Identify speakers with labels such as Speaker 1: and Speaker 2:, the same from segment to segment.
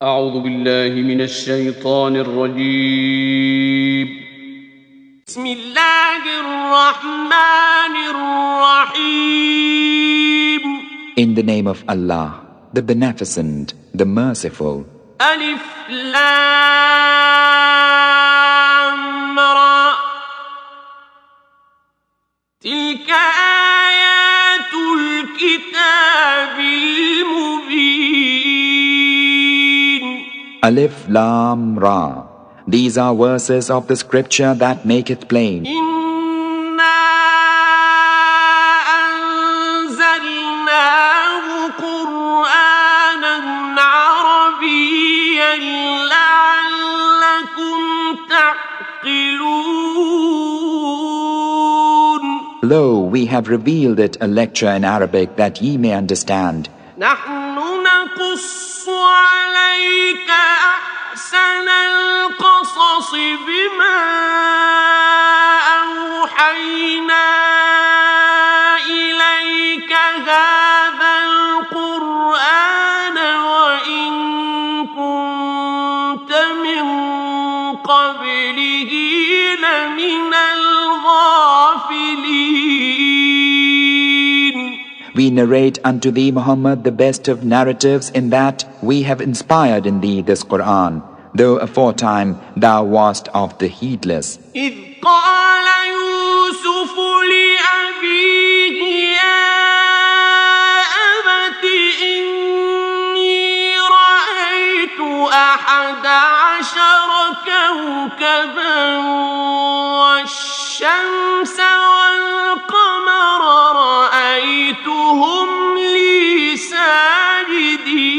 Speaker 1: أعوذ بالله من الشيطان الرجيم. بسم الله الرحمن الرحيم.
Speaker 2: In the name of Allah, the Beneficent, the Merciful.
Speaker 1: ألف لام را تلك آيات الكتاب المبين.
Speaker 2: Alif Lam Ra. These are verses of the scripture that make it plain.
Speaker 1: إنا أنزلناه قرآنا عربيا لعلكم تعقلون.
Speaker 2: Lo, we have revealed it a lecture in Arabic that ye may understand.
Speaker 1: نحن نقص عليك أحسن القصص بما أوحينا إليك هذا القرآن وإن كنت من قبله لمن الغافلين.
Speaker 2: We narrate unto thee, Muhammad, the best of narratives in that we have inspired in thee this Quran, though aforetime thou wast of the heedless.
Speaker 1: إذ قال يوسف لأبيه يا أبت إني رأيت 11 كوكبا والشمس والقمر رأيتهم لي ساجدين.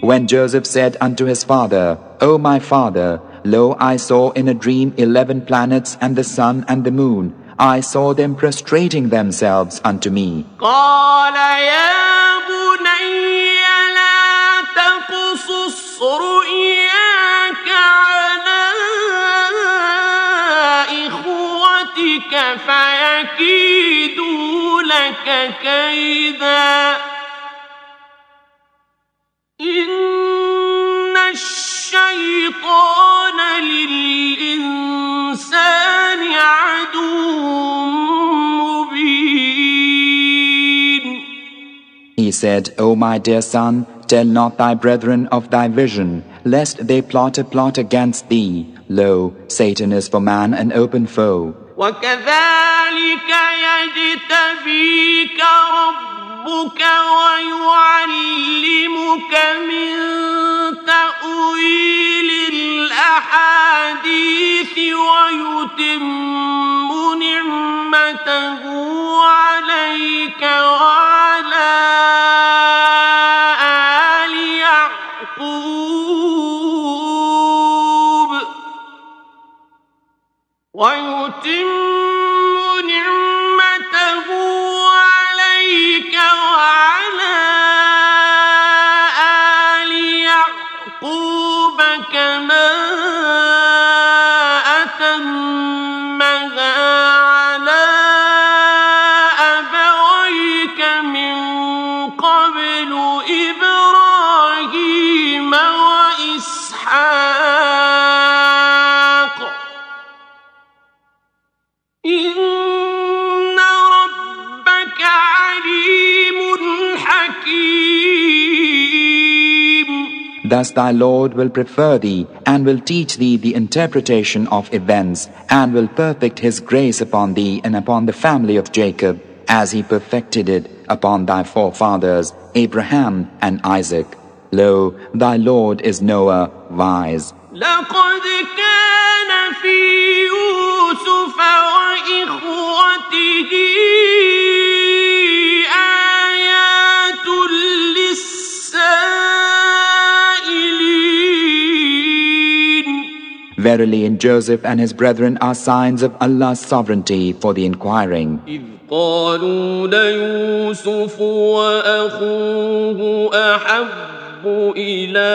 Speaker 2: When Joseph said unto his father, O my father, lo, I saw in a dream 11 planets and the sun and the moon. I saw them prostrating themselves unto me.
Speaker 1: قال يا بني لا تقصص رؤياك على إخوتك فيكيدوا لك كيدا إن الشيطان للإنسان عدو مبين.
Speaker 2: He said, O my dear son, tell not thy brethren of thy vision, lest they plot a plot against thee. Lo, Satan is for man an open foe.
Speaker 1: وكذلك يجتبيك ربك ويعلمك من تأويل الأحاديث ويتم نعمته عليك وعلى آل يعقوب ويتم نعمته عليك وعلى آل يعقوب كما أتمها على أبويك من قبل إبراهيم وإسحاق إن ربك عليم حكيم.
Speaker 2: Thus thy Lord will prefer thee, and will teach thee the interpretation of events, and will perfect his grace upon thee and upon the family of Jacob, as he perfected it upon thy forefathers, Abraham and Isaac. Lo, thy Lord is knower, wise.
Speaker 1: لقد كان في يوسف وإخوته آيات للسائلين.
Speaker 2: Verily in Joseph and his brethren are signs of Allah's sovereignty for the inquiring.
Speaker 1: إذ قالوا ليوسف وأخوه أحب إلى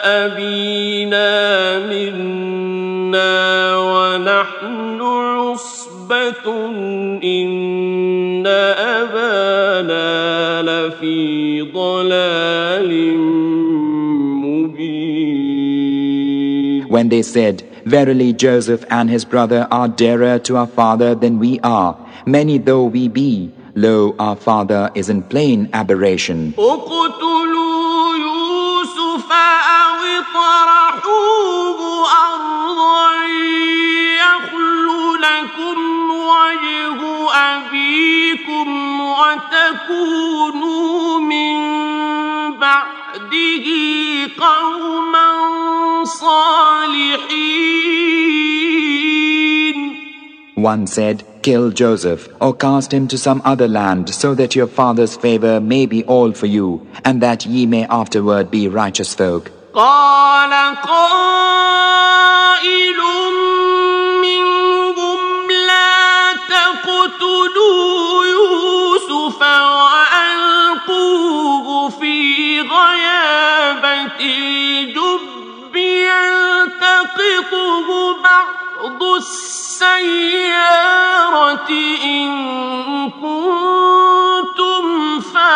Speaker 1: أبينا منا ونحن عصبة إن أبانا لفي ضلال ضلال مبين.
Speaker 2: When they said, Verily Joseph and his brother are dearer to our father than we are, many though we be, lo, our father is in plain aberration.
Speaker 1: اقتلوا يوسف أو اطرحوه أرضا يخل لكم وجه أبيكم وتكونوا من بعده قوما صالحين.
Speaker 2: One said, Kill Joseph, or cast him to some other land, so that your father's favor may be all for you, and that ye may afterward be righteous folk.
Speaker 1: قال قائل منهم لا تقتلوا يوسف وألقوه في غيابة الجب يلتقطه بعض السيارة إن كنتم فاعلين.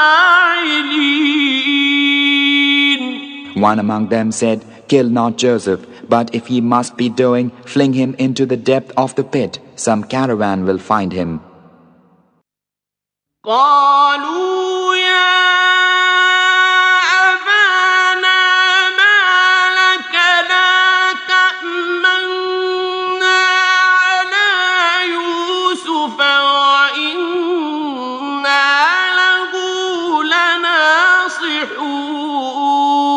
Speaker 2: One among them said, Kill not Joseph, but if ye must be doing, fling him into the depth of the pit. Some caravan will find him.
Speaker 1: قالوا يا أبانا ما لك لا تأمنا على يوسف وإنا له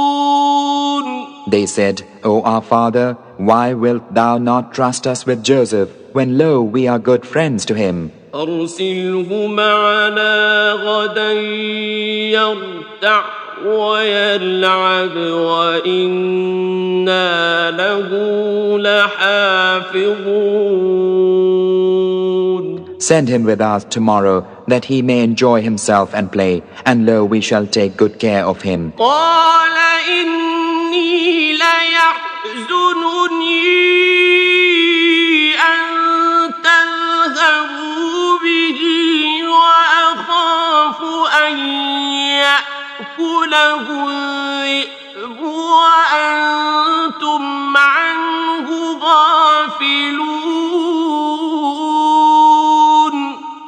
Speaker 1: لناصحون.
Speaker 2: They said, O our father, why wilt thou not trust us with Joseph, when lo, we are good friends to him?
Speaker 1: أرسله معنا غدا يرتع ويلعب وإنا له لحافظون.
Speaker 2: Send him with us tomorrow, that he may enjoy himself and play, and lo, we shall take good care of him.
Speaker 1: قال إني ليحزنني أن تذهبوا به وأخاف أن يأكله الذئب وأنتم عنه غافلون.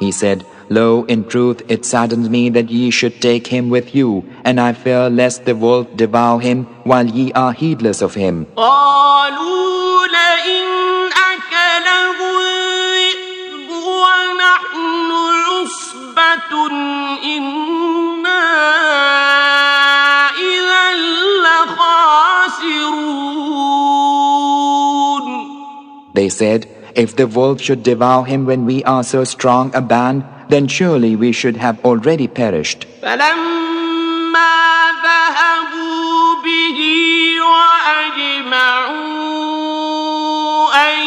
Speaker 2: He said, Lo, in truth, it saddens me that ye should take him with you, and I fear lest the wolf devour him while ye are heedless of him.
Speaker 1: قالوا لئن أكله الذئب ونحن عصبة إنا إذا لخاسرون.
Speaker 2: They said, If the wolf should devour him when we are so strong a band, then surely we should have already perished.
Speaker 1: فلما ذهبوا به وأجمعوا أن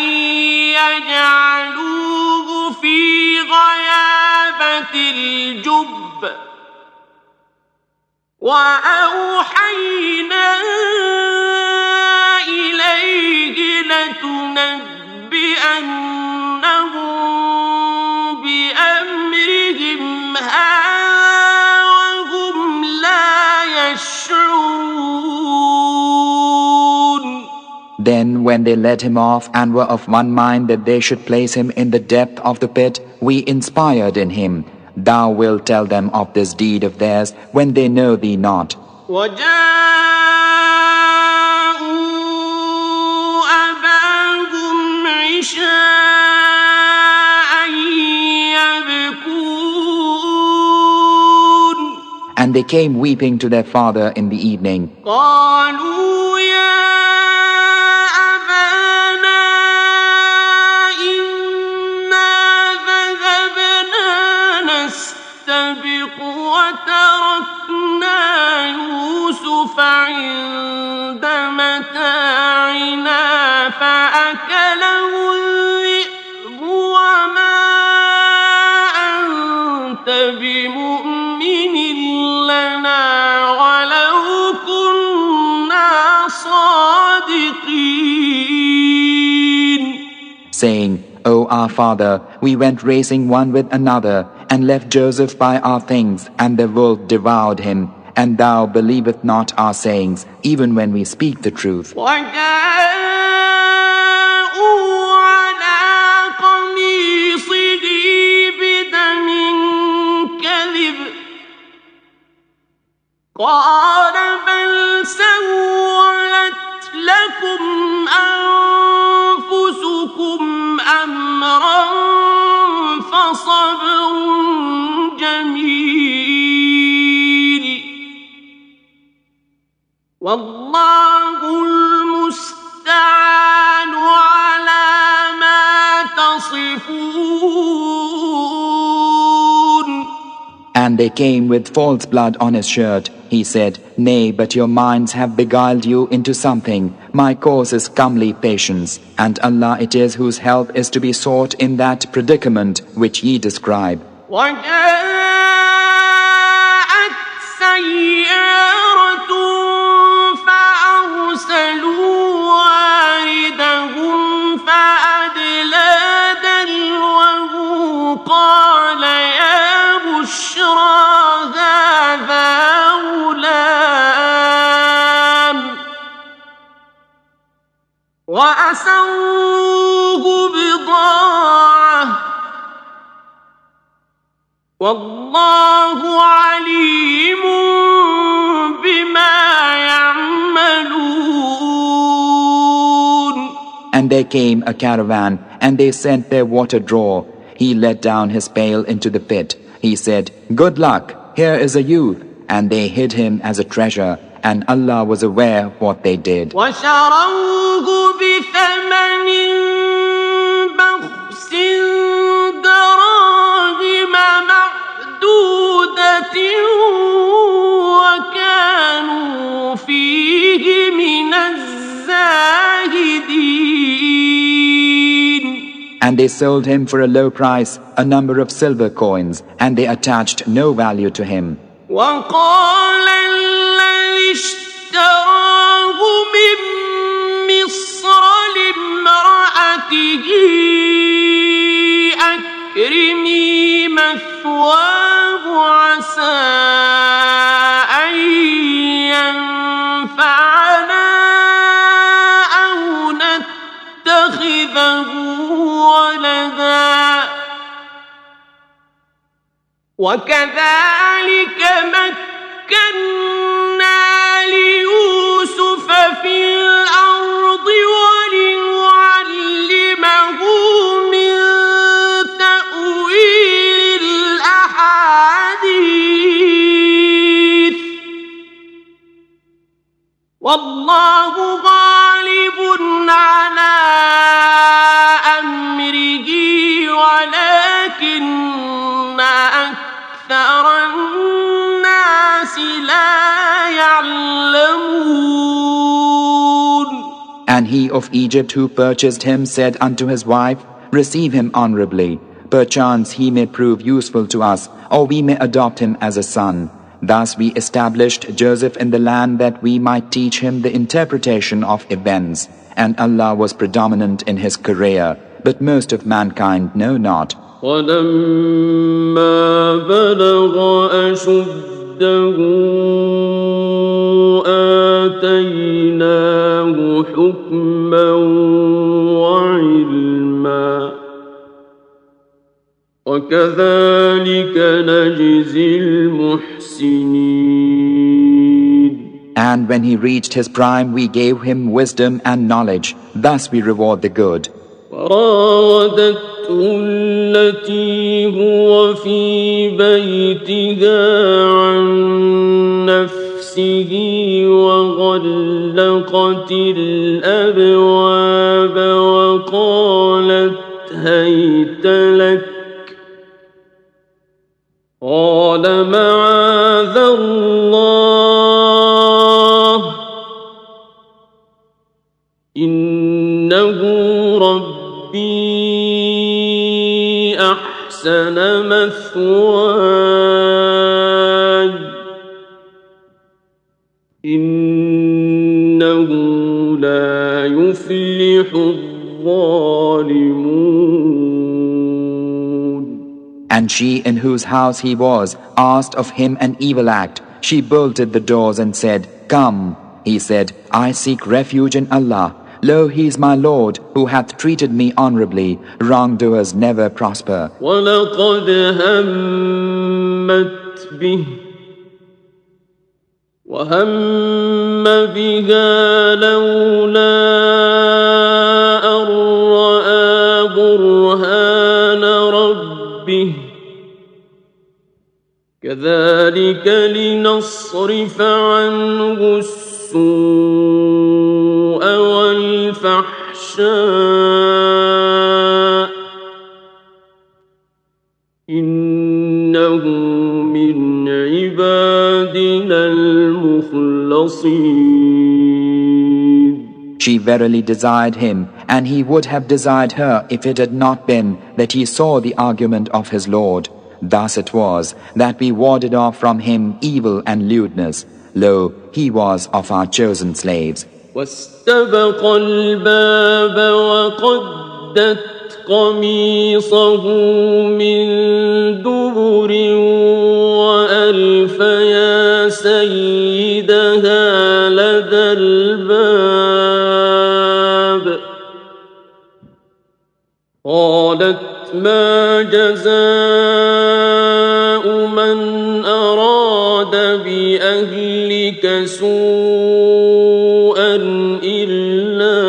Speaker 1: يجعلوه في غيابة الجب وأوحينا إليه لتنبئنهم بأمرهم هذا وهم لا يشعرون.
Speaker 2: Then when they led him off and were of one mind that they should place him in the depth of the pit, we inspired in him. Thou wilt tell them of this deed of theirs when they know thee not.
Speaker 1: وجاءوا أباهم عشاء يبكون.
Speaker 2: And they came weeping to their father in the evening.
Speaker 1: قالوا يا أبانا إنا ذهبنا نستبق وتركنا يوسف عند متاعنا فأكله الذئب وما أنت بمؤمن لنا ولو كنا صادقين.
Speaker 2: Saying, O our father, we went racing one with another, and left Joseph by our things, and the wolf devoured him. and thou believest not our sayings, even when we speak the truth.
Speaker 1: قال بل سولت لكم أنفسكم أمرا فصبر جميل والله المستعان على ما تصفون.
Speaker 2: And they came with false blood on his shirt. He said, Nay, but your minds have beguiled you into something. My course is comely patience, and Allah it is whose help is to be sought in that predicament which ye describe.
Speaker 1: وجاءت سيارة فأرسلوا واردهم فأدلى دلوه قال يا بشرى هذا غلام وأسروه بضاعة والله عليم بما يعملون.
Speaker 2: And there came a caravan, and they sent their water drawer. He let down his pail into the pit. He said, Good luck, here is a youth. And they hid him as a treasure, and Allah was aware of what they did.
Speaker 1: وشروه بثمن بخس دراهم معدودة وكانوا فيه من الزاهدين.
Speaker 2: And they sold him for a low price, a number of silver coins, and they attached no value to him.
Speaker 1: وقال الذي اشتراه من مصر لامرأته أكرمي مثواه عسى أن ينفعنا أو نتخذه ولدا وكذلك مكنا ليوسف في الأرض ولنعلمه من تأويل الأحاديث والله غالب على أمره ولكن أكثر الناس لا يعلمون.
Speaker 2: And he of Egypt who purchased him said unto his wife, Receive him honorably. Perchance he may prove useful to us, or we may adopt him as a son. Thus we established Joseph in the land that we might teach him the interpretation of events. And Allah was predominant in his career, but most of mankind know not.
Speaker 1: ولما بلغ أشده آتيناه حكما وعلما وكذلك نجزي المحسنين.
Speaker 2: And when he reached his prime, we gave him wisdom and knowledge. Thus we reward the good.
Speaker 1: وراودته التي هو في بيتها عن نفسه وغلقت الأبواب وقالت هيت لك قال معاذ الله إنه ربي أحسن مثواي إنه لا يفلح الظالمون.
Speaker 2: And she in whose house he was asked of him an evil act. she bolted the doors and said, "Come." He said, "I seek refuge in Allah. Lo, he is my Lord, who hath treated me honorably. Wrongdoers never prosper."
Speaker 1: وَلَقَدْ هَمَّتْ بِهِ وَهَمَّ بِهَا لَوْلَا أَن رَّأَىٰ بُرْهَانَ رَبِّهِ كَذَٰلِكَ لِنَصْرِفَ عَنْهُ السُّوءَ وَالْفَحْشَاءَ إِنَّهُ مِنْ عِبَادِنَا الْمُخْلَصِينَ.
Speaker 2: She verily desired him, and he would have desired her if it had not been that he saw the argument of his Lord. Thus it was that we warded off from him evil and lewdness. Lo, he was of our chosen slaves.
Speaker 1: وَاسْتَبَقَ الْبَابَ وَقَدَّتْ قَمِيصَهُ مِنْ دُبُرٍ وَأَلْفَ يَا سَيِّدَهَا لَدَى الْبَابِ قَالَتْ مَا جَزَاءُ مَنْ أَرَادَ بِأَهْلِكَ سُوءًا إِلَّا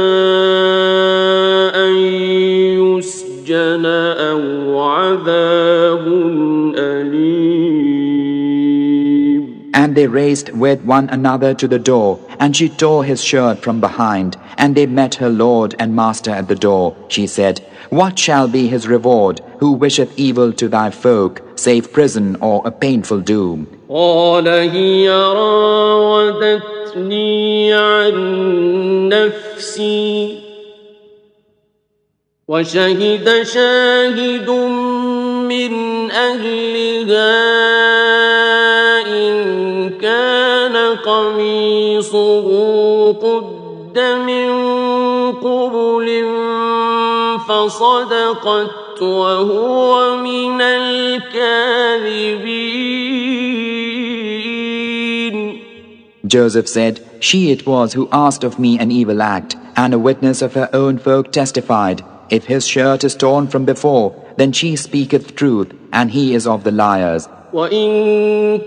Speaker 1: أَنْ يُسْجَنَ أَوْ عَذَابٌ أَلِيمٌ.
Speaker 2: And they raced with one another to the door, and she tore his shirt from behind, and they met her Lord and Master at the door. She said, "What shall be his reward, who wisheth evil to thy folk, save prison or a painful doom?"
Speaker 1: قال هي راودتني عن نفسي وشهد شاهد من أهلها إن كان قميصه قد من قبل فصدقت وهو من الكاذبين.
Speaker 2: Joseph said, "She it was who asked of me an evil act, and a witness of her own folk testified, if his shirt is torn from before, then she speaketh truth, and he is of the liars."
Speaker 1: وَإِن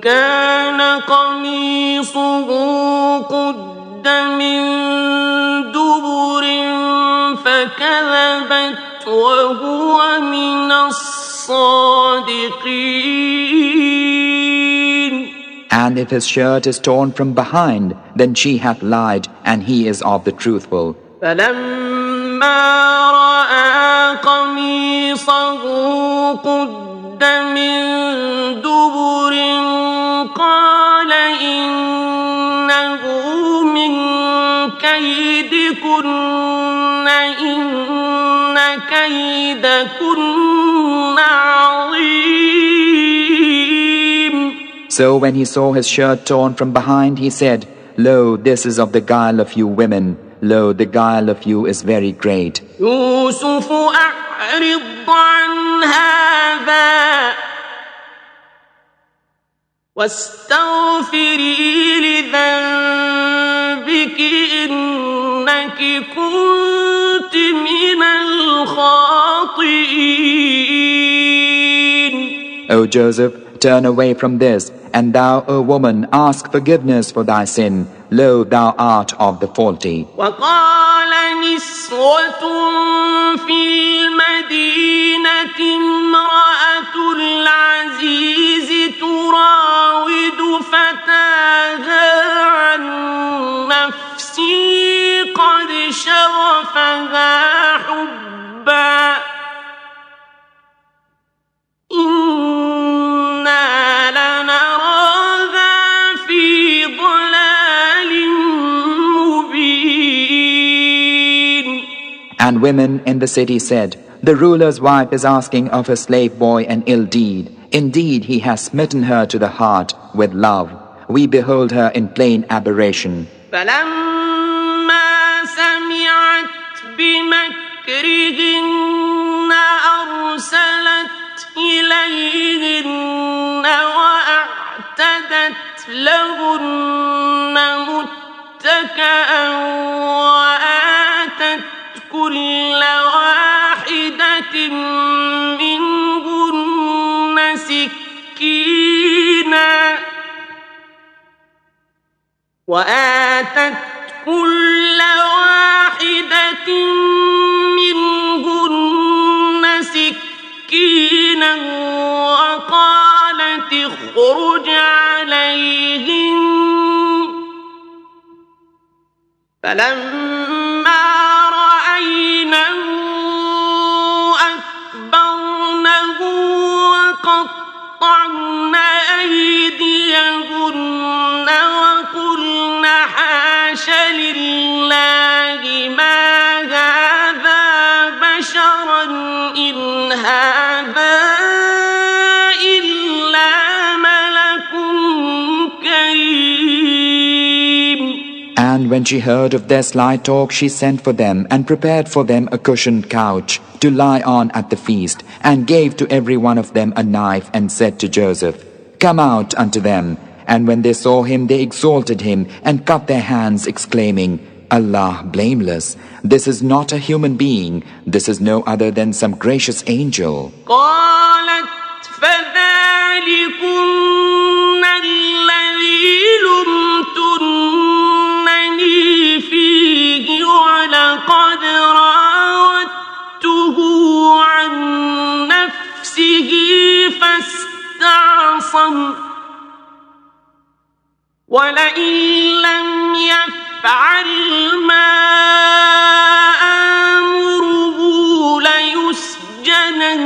Speaker 1: كَانَ قَمِيصُهُ قُدَّ مِن دُبُرٍ فَكَذَبَتْ وَهُوَ مِنَ الصَّادِقِينَ.
Speaker 2: And if his shirt is torn from behind, then she hath lied, and he is of the truthful.
Speaker 1: فَلَمَّا رَأَىٰ قَمِيصَهُ قُدَّ مِن دُبُرٍ قَالَ إِنَّهُ مِن كَيْدِكُنَّ إِنَّ كَيْدَكُنَّ عَظِيمٌ.
Speaker 2: So when he saw his shirt torn from behind, he said, "Lo, this is of the guile of you women. Lo, the guile of you is very great."
Speaker 1: يوسف أعرض عن هذا واستغفري لذنبك إنك كنت من الخاطئين.
Speaker 2: O Joseph, turn away from this, and thou, O woman, ask forgiveness for thy sin. Lo, thou art of the faulty.
Speaker 1: وقال نسوة في المدينة امرأة العزيز تراود فتاها عن نفسه قد شغفها حبا إنا لنراها في ضلال مبين.
Speaker 2: And women in the city said, "The ruler's wife is asking of her slave boy an ill deed. Indeed, he has smitten her to the heart with love. We behold her in plain aberration."
Speaker 1: فلما سمعت بمكرهن أرسلت إليهن وأعتدت لهن متكئا وآتت كل واحدة منهن سكينا وقالت اخرج عليهن فلما رأينه أكبرنه وقطعن أيديهن وقلن حاش لله ما هذا بشرا إن هذا إلا ملك كريم.
Speaker 2: And when she heard of their sly talk, she sent for them and prepared for them a cushioned couch to lie on at the feast, and gave to every one of them a knife, and said to Joseph, Come out unto them. And when they saw him, they exalted him and cut their hands, exclaiming, Allah blameless, this is not a human being, this is no other than some gracious angel.
Speaker 1: قالت فذلكن الذي لمتنني فيه ولقد راودته عن نفسه فاستعصم ولئن لم يفعل ما آمره ليسجنن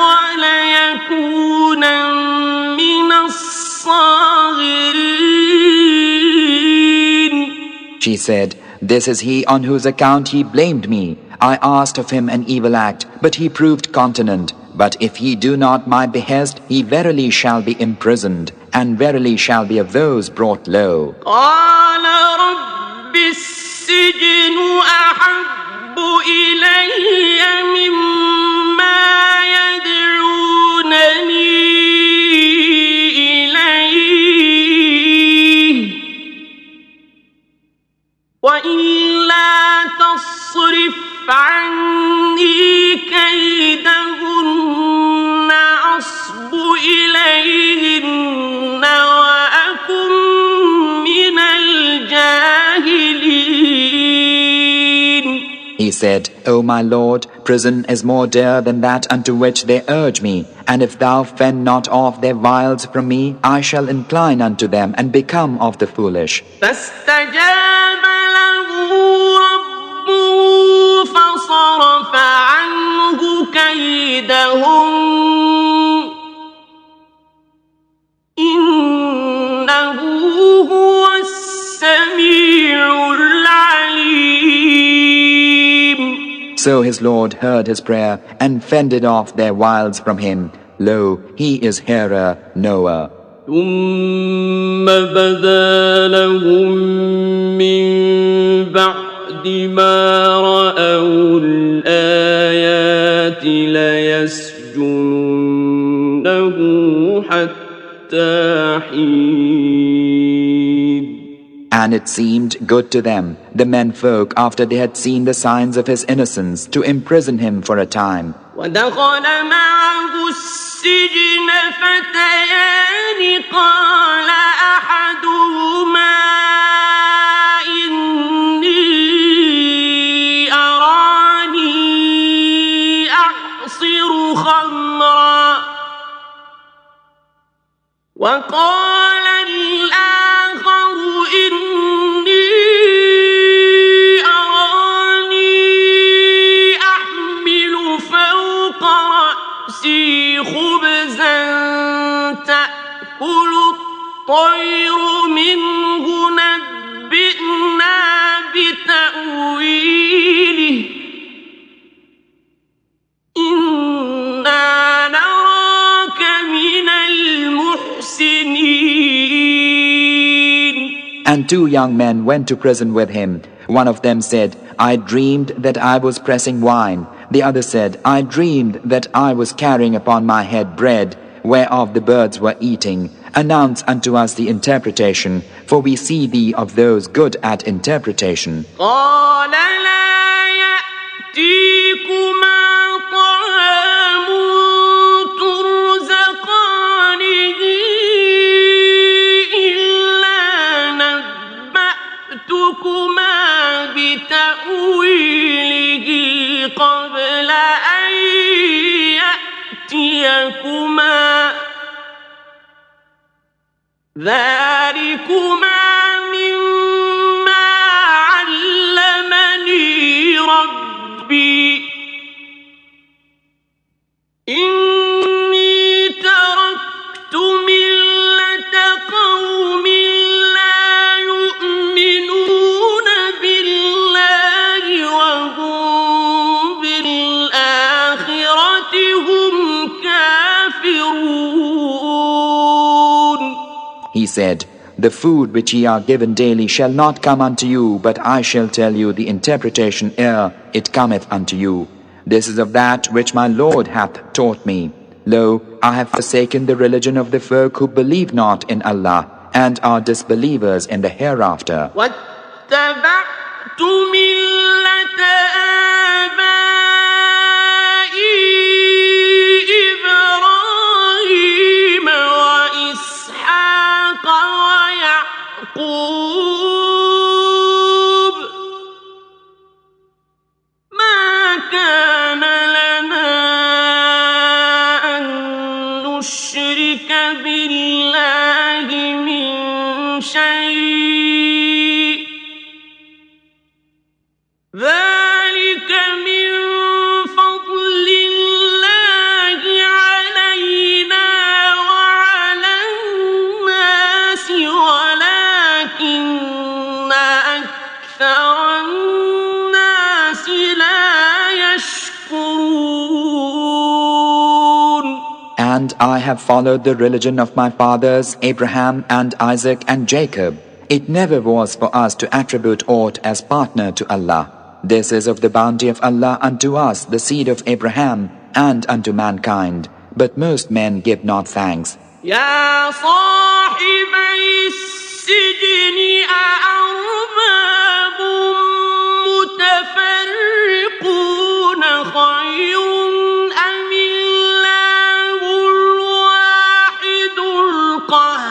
Speaker 1: وليكون من الصاغرين.
Speaker 2: She said, This is he on whose account he blamed me. I asked of him an evil act, but he proved continent. But if he do not my behest, he verily shall be imprisoned, and verily shall be of those brought low.
Speaker 1: قال رب السجن أحب إلي مما يدعونني إليه وإلا تصرف عني كيدهن أصب إليهن وأكن من الجاهلين.
Speaker 2: He said, O my Lord, prison is more dear than that unto which they urge me, and if thou fend not off their wiles from me, I shall incline unto them and become of the foolish.
Speaker 1: فاستجاب له ربه فصرف عنه كيدهم إنه هو السميع العليم.
Speaker 2: So his Lord heard his prayer and fended off their wiles from him. Lo, he is hearer, knower.
Speaker 1: ثم بدا لهم من بعد ما رأوا الآيات ليسجننه حتى حين.
Speaker 2: And it seemed good to them, the menfolk, after they had seen the signs of his innocence, to imprison him for a time.
Speaker 1: ودخل معه السجن فتيان قال أحدهما إني أراني أعصر خمرا وقال الآخر إني أراني أحمل فوق رأسي خبزا تأكل الطير منه نبئنا بتأويله إنا نراك من المحسنين.
Speaker 2: And 2 young men went to prison with him. One of them said, I dreamed that I was pressing wine. The other said, I dreamed that I was carrying upon my head bread, whereof the birds were eating. Announce unto us the interpretation, for we see thee of those good at interpretation.
Speaker 1: قال لا يأتيكما طعام ترزقانه إلا نبأتكما بتأويله قبل أن يأتيكما ذلكما مما علمني ربي إني تركت ملة قوم لا يؤمنون بالله وهم بالآخرة هم كافرون.
Speaker 2: He said, The food which ye are given daily shall not come unto you, but I shall tell you the interpretation ere it cometh unto you. This is of that which my Lord hath taught me. Lo, I have forsaken the religion of the folk who believe not in Allah, and are disbelievers in the hereafter.
Speaker 1: واتبعت ملة آبائي إبراهيم وإسحاق ويعقوب ما كان لنا أن نشرك بالله من شيء ذلك من فضل الله علينا وعلى الناس ولكن أكثر الناس لا يشكرون.
Speaker 2: And I have followed the religion of my fathers, Abraham and Isaac and Jacob. It never was for us to attribute aught as partner to Allah. This is of the bounty of Allah unto us, the seed of Abraham, and unto mankind. But most men give not thanks.
Speaker 1: يا صاحبي السجن أأرباب متفرقون خير أم الله الواحد القهار.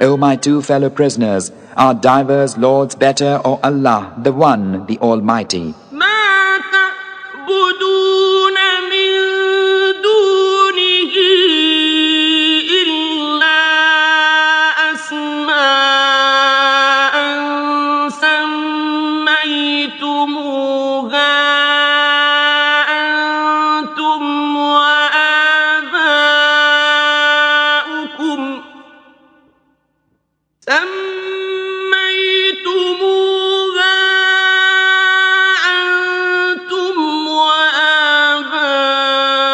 Speaker 2: O my two fellow prisoners, are divers lords better, or Allah, the One, the Almighty?
Speaker 1: ما تعبدون من دونه إلا أسماء سميتموها أنتم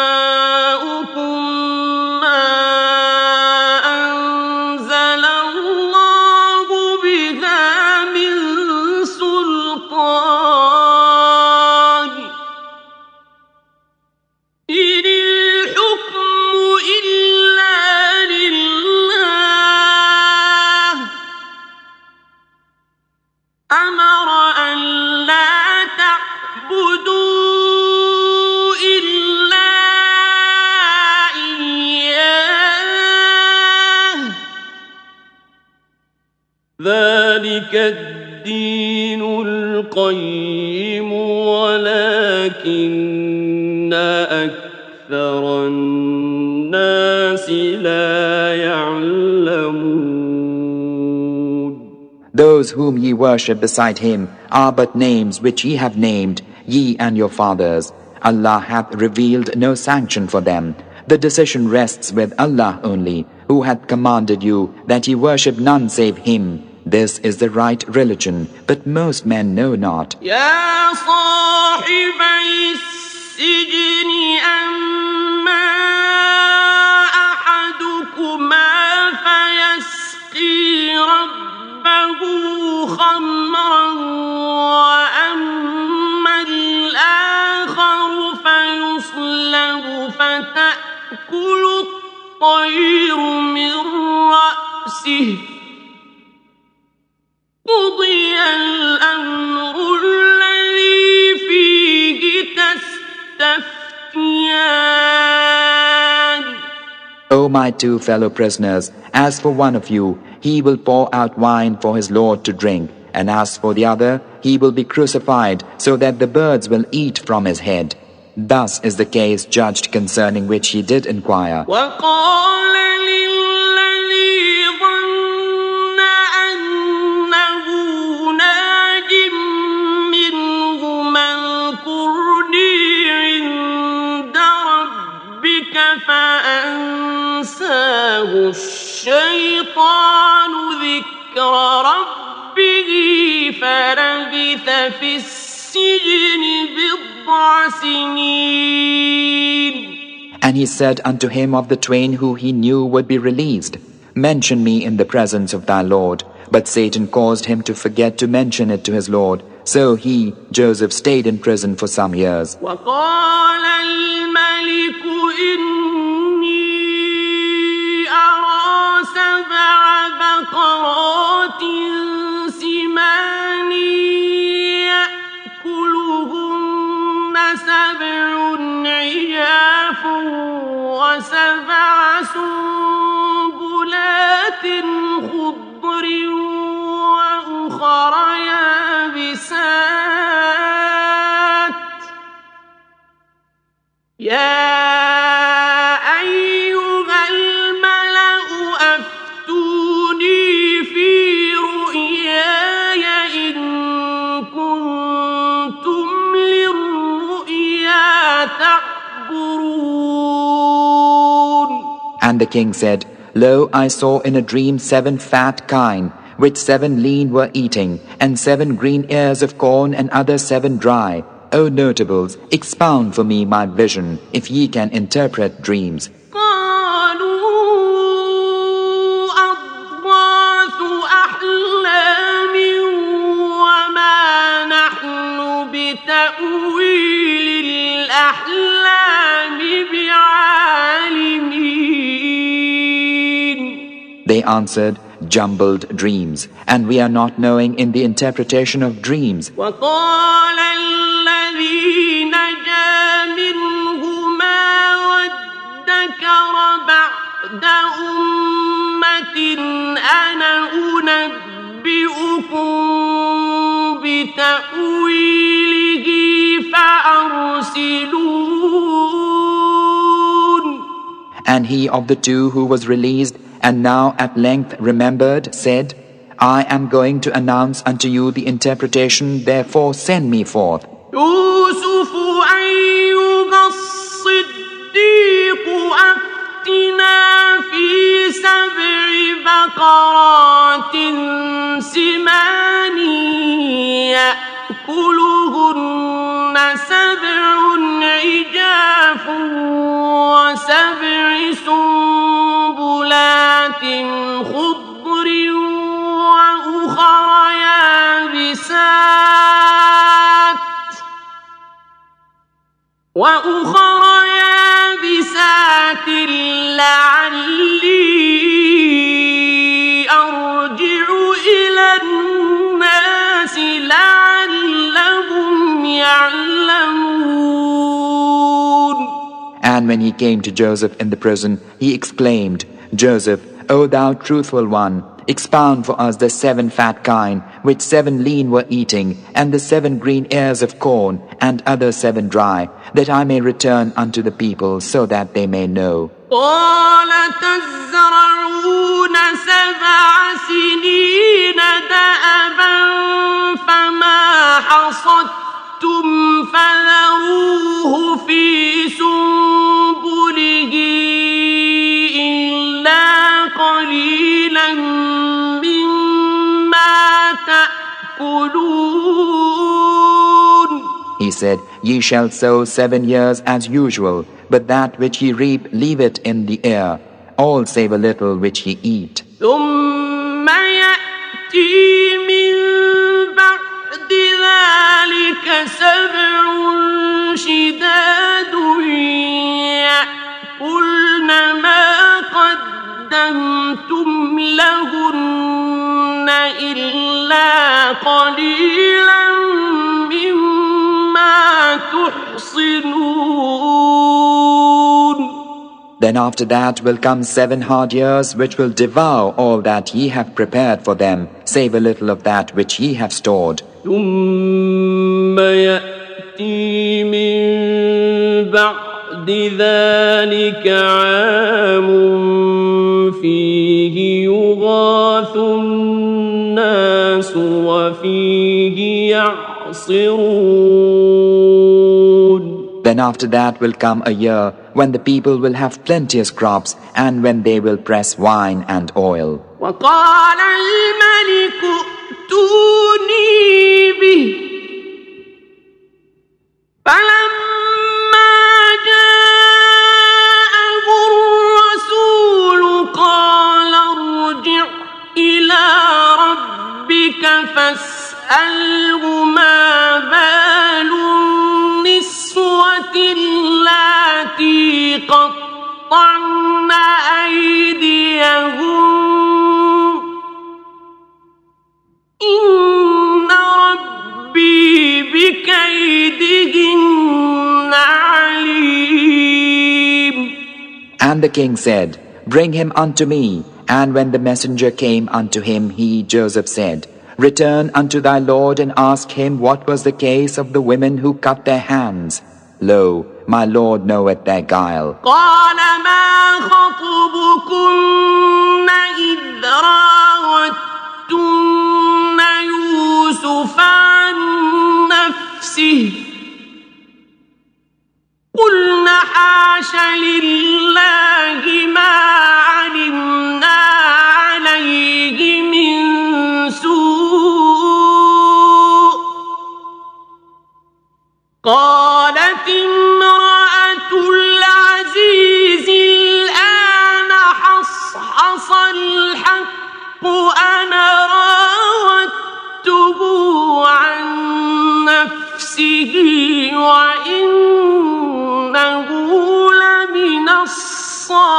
Speaker 1: وآباؤكم ما أنزل الله بها من سلطان إن الحكم إلا لله أمر أن لا تعبدوا إلا إياه ذلك الدين القيم ولكن أكثر الناس لا يعلمون.
Speaker 2: Those whom ye worship beside him are but names which ye have named, ye and your fathers. Allah hath revealed no sanction for them. The decision rests with Allah only, who hath commanded you that ye worship none save him. This is the right religion, but most men know not.
Speaker 1: يا صاحبي السجن أما أحدكما فيسقي ربه خمرا وأما الآخر فيصلب فتأكل الطير من رأسه قضي الأمر الذي فيه تستفتيان.
Speaker 2: O my two fellow prisoners, as for one of you, he will pour out wine for his Lord to drink, and as for the other, he will be crucified so that the birds will eat from his head. Thus is the case judged concerning which he did inquire.
Speaker 1: وقال للذي ظن أنه ناج منهما اذكرني عند ربك فأنساه الشيطان ذكر ربه فلبث في السجن بضع سنين.
Speaker 2: And he said unto him of the twain who he knew would be released, Mention me in the presence of thy Lord. But Satan caused him to forget to mention it to his Lord. So he, Joseph, stayed in prison for some years.
Speaker 1: وقال الملك إني أرى 7 بقرات سمان يأكلهن 7 عجاف و7 سنبلات خضر وأخر يابسات يا أيها الملأ أفتوني في رؤياي إن كنتم للرؤيا تعبرون.
Speaker 2: And the king said, Lo, I saw in a dream 7 fat kine, which 7 lean were eating, and 7 green ears of corn, and other 7 dry. O notables, expound for me my vision, if ye can interpret dreams.
Speaker 1: قالوا أضغاث أحلام وما نحن بتأويل الأحلام بعالمين.
Speaker 2: They answered, Jumbled dreams, and we are not knowing in the interpretation of dreams.
Speaker 1: وقال الذي نجا منهما وادكر بعد أمة أنا أنبئكم بتأويله فأرسلون.
Speaker 2: And he of the two who was released and now at length remembered said, I am going to announce unto you the interpretation, therefore send me forth.
Speaker 1: يوسف أيها الصديق أفتنا في 7 بقرات سمان يأكلهن 7 عجاف و7 سنبلات خضر وأخر يابسات لعلي أرجع إلى الناس لعلهم يعلمون.
Speaker 2: And when he came to Joseph in the prison, he exclaimed, Joseph, O thou truthful one, expound for us the 7 fat kine, which 7 lean were eating, and the 7 green ears of corn, and other 7 dry, that I may return unto the people, so that they may know.
Speaker 1: قال تزرعون 7 سنين دأبا فما حصدتم فذروه في سنبله إلا قليلا مما تأكلون.
Speaker 2: He said, Ye shall sow 7 years as usual, but that which ye reap, leave it in the air, all save a little which ye eat.
Speaker 1: ثم يأتي من بعد ذلك 7 شداد يأكلن ما قدمتم لهن إلا قليلا مما تحصنون.
Speaker 2: Then after that will come 7 hard years which will devour all that ye have prepared for them, save a little of that which ye have stored.
Speaker 1: ثم يأتي من بعد ذلك عام فيه يغاث الناس وفيه يعصرون.
Speaker 2: Then after that will come a year when the people will have plenteous crops and when they will press wine and oil.
Speaker 1: وقال الملك ائتوني به فلما جاءه الرسول قال ارجع إلى ربك فاسأله ما بال النسوة اللاتي قطعن أيديهن إن ربي بكيدهن عليم.
Speaker 2: And the king said, Bring him unto me. And when the messenger came unto him, he, Joseph, said, Return unto thy Lord and ask him what was the case of the women who cut their hands. Lo, my Lord knoweth their guile.
Speaker 1: قال ما خطبكن إذ راوتن يوسف عن نفسه قلنا حاش لله ما علمنا عليه من سوء. قالت امرأة العزيز الآن حصحص الحق أنا راودته عن نفسه وإنه لمن الصادقين.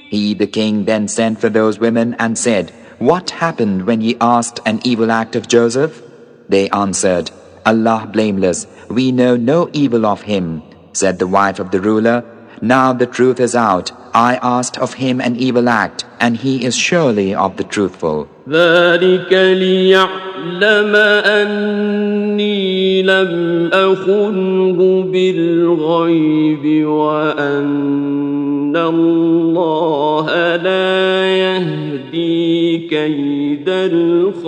Speaker 2: He, the king, then sent for those women and said, What happened when ye asked an evil act of Joseph? They answered, Allah blameless, we know no evil of him. Said the wife of the ruler, Now the truth is out. I asked of him an evil act, and he is surely of the truthful.
Speaker 1: ذلك ليعلم أني لم أخنه بالغيب وأن الله لا يهدي كيد الخائنين.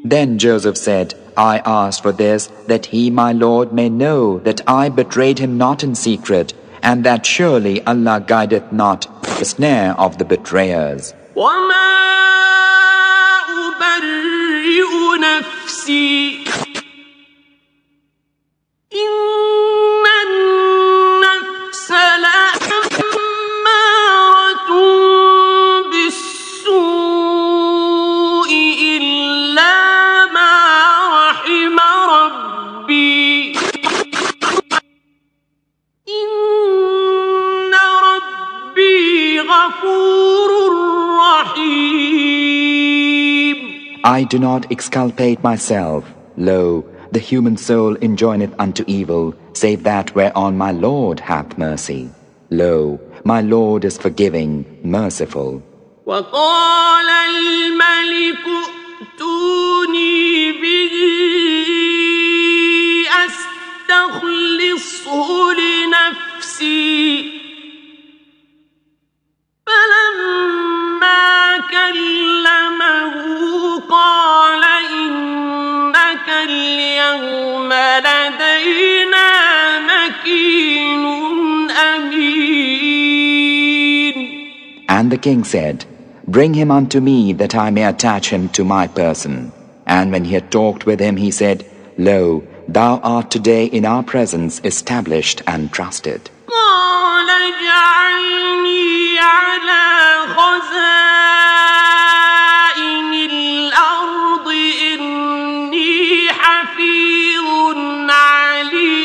Speaker 2: Then Joseph said, I asked for this, that he, my Lord, may know that I betrayed him not in secret, and that surely Allah guideth not the snare of the betrayers.
Speaker 1: وما أبرئ نفسي إن النفس لأمارة بالسوء إلا ما رحم ربي إن ربي غفور رحيم.
Speaker 2: I do not exculpate myself. Lo, the human soul enjoineth unto evil, save that whereon my Lord hath mercy. Lo, my Lord is forgiving, merciful.
Speaker 1: وقال الملك ائتوني به أستخلصه لنفسي فلما كلمه قال إنك اليوم لدينا مكين أمين.
Speaker 2: And the king said, Bring him unto me, that I may attach him to my person. And when he had talked with him, he said, Lo, thou art today in our presence established and trusted.
Speaker 1: قال اجعلني على خزائن الأرض إني حفيظ عليم.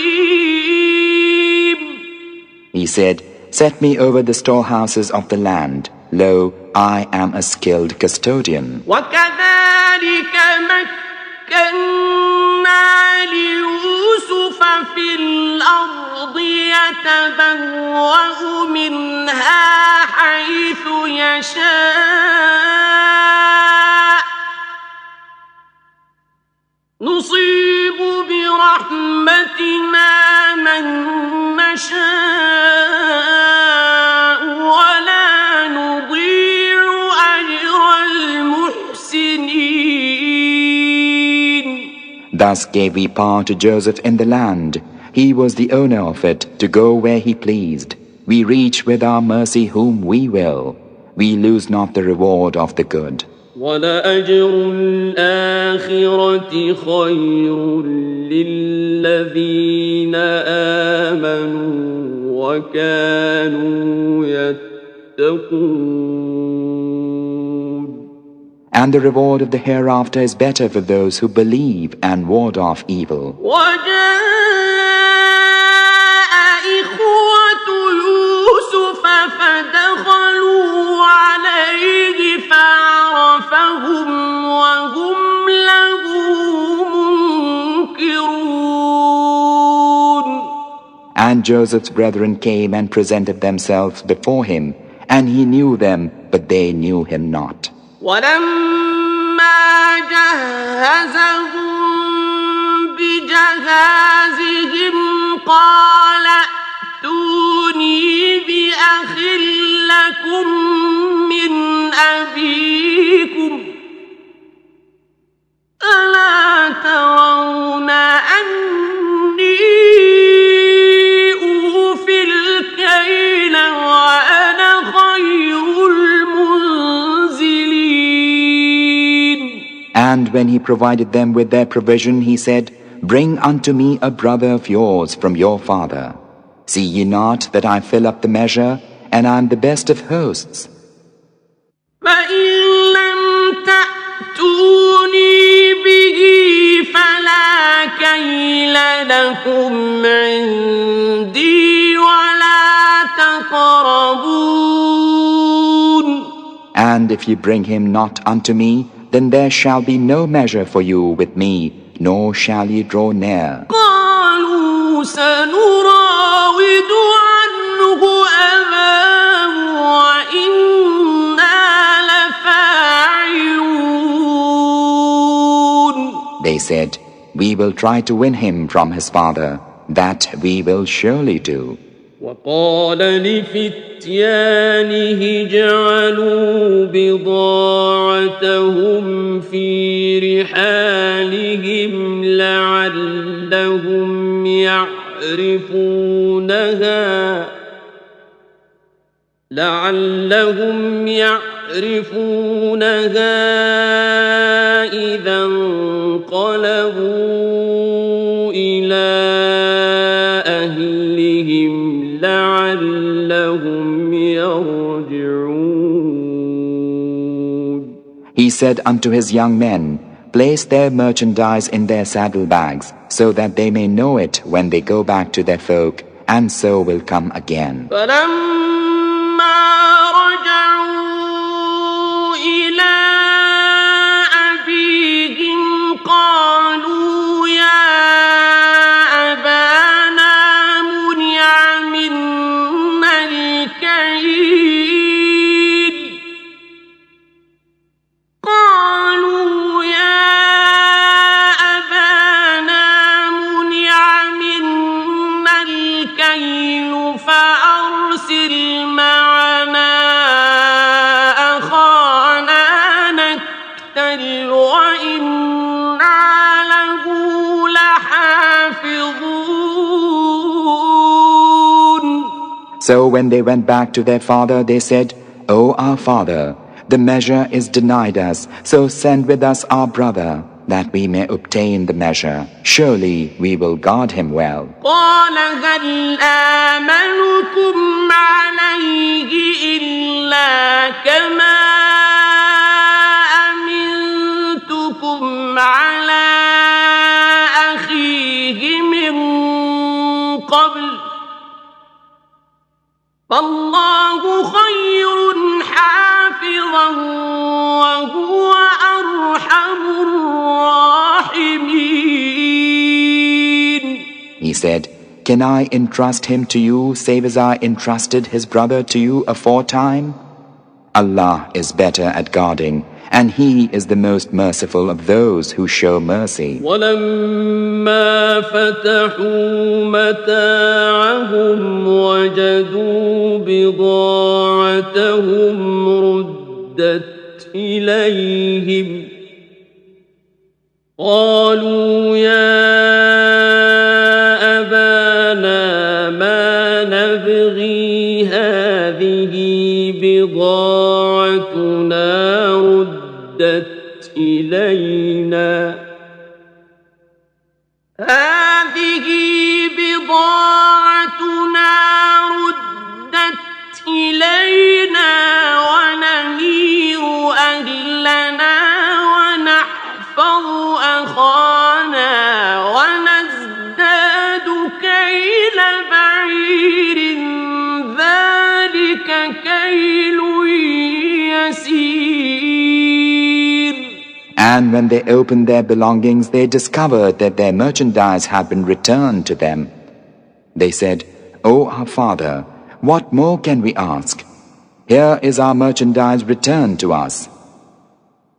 Speaker 2: He said, "Set me over the storehouses of the land. Lo, I am a skilled custodian."
Speaker 1: وكذلك مكنا ليوسف في الأرض يتبوأ منها حيث يشاء نصيب برحمتنا من نشاء ولا نضيع أجر المحسنين.
Speaker 2: Thus gave we power to Joseph in the land. He was the owner of it, to go where he pleased. We reach with our mercy whom we will. We lose not the reward of the good.
Speaker 1: وَلَأَجْرُ الْآخِرَةِ خَيْرٌ لِلَّذِينَ آمَنُوا وَكَانُوا يَتَّقُونَ.
Speaker 2: And the reward of the hereafter is better for those who believe and ward off evil.
Speaker 1: وَجَاءَ إِخْوَةُ يُوسُفَ فَدَخَلُوا عَلَيْهِ فَعَرَفَهُمْ وَهُمْ لَهُ مُنكِرُونَ.
Speaker 2: And Joseph's brethren came and presented themselves before him, and he knew them, but they knew him not.
Speaker 1: وَلَمَّا جَهَّزَهُم بِجَهَازِهِمْ قَالَ ائْتُونِي بِأَخٍ لَّكُم مِّنْ أَبِيكُمْ أَلَا تَرَوْنَ أَنِّي أُوفِي الْكَيْلَ وَأَنَا خَيْرُ الْمُنزِلِينَ.
Speaker 2: And when he provided them with their provision, he said, "Bring unto me a brother of yours from your father. See ye not that I fill up the measure, and I am the best of hosts?"
Speaker 1: فَإِن لَّمْ تَأْتُونِي بِهِ فَلَا كَيْلَ لَكُمْ عِندِي وَلَا تَقْرَبُونَ.
Speaker 2: And if ye bring him not unto me, then there shall be no measure for you with me, nor shall ye draw near.
Speaker 1: قالوا سنراود عنه أباه وإنا لفاعلون.
Speaker 2: They said, "We will try to win him from his father. That we will surely do."
Speaker 1: وقال لفتيانه اجعلوا بضاعتهم في رحالهم لعلهم يعرفونها إذا انقلبوا إلى أهلهم لعلهم يرجعون.
Speaker 2: He said unto his young men, "Place their merchandise in their saddlebags, so that they may know it when they go back to their folk, and so will come again."
Speaker 1: فلما رجعوا إلى أبيهم قالوا يا أبانا منع منا الكيل قالوا يا أبانا منع منا الكيل فأرسل معنا أخانا نكتل وإنا له لحافظون.
Speaker 2: So when they went back to their father, they said, "O our father, the measure is denied us, so send with us our brother, that we may obtain the measure. Surely we will guard him well."
Speaker 1: قال هل آمنكم عليه إلا كما أمنتكم على أخيه من قبل فالله خير حافظا وهو أرحم الراحمين.
Speaker 2: He said, Can I entrust him to you save as I entrusted his brother to you aforetime? Allah is better at guarding, and He is the most merciful of those who show mercy.
Speaker 1: وَلَمَّا فَتَحُوا مَتَاعَهُمْ وَجَدُوا بِضَاعَتَهُمْ رُدَّتْ إِلَيْهِمْ قَالُوا يَا أَبَانَا مَا نَبْغِي هَذِهِ بضاعتنا ردت إلينا هذه بضاعتنا ردت إلينا ونمير أهلنا ونحفظ أخانا ونزداد كيل بعير ذلك كيل يسير.
Speaker 2: And when they opened their belongings, they discovered that their merchandise had been returned to them. They said, O our father, what more can we ask? Here is our merchandise returned to us.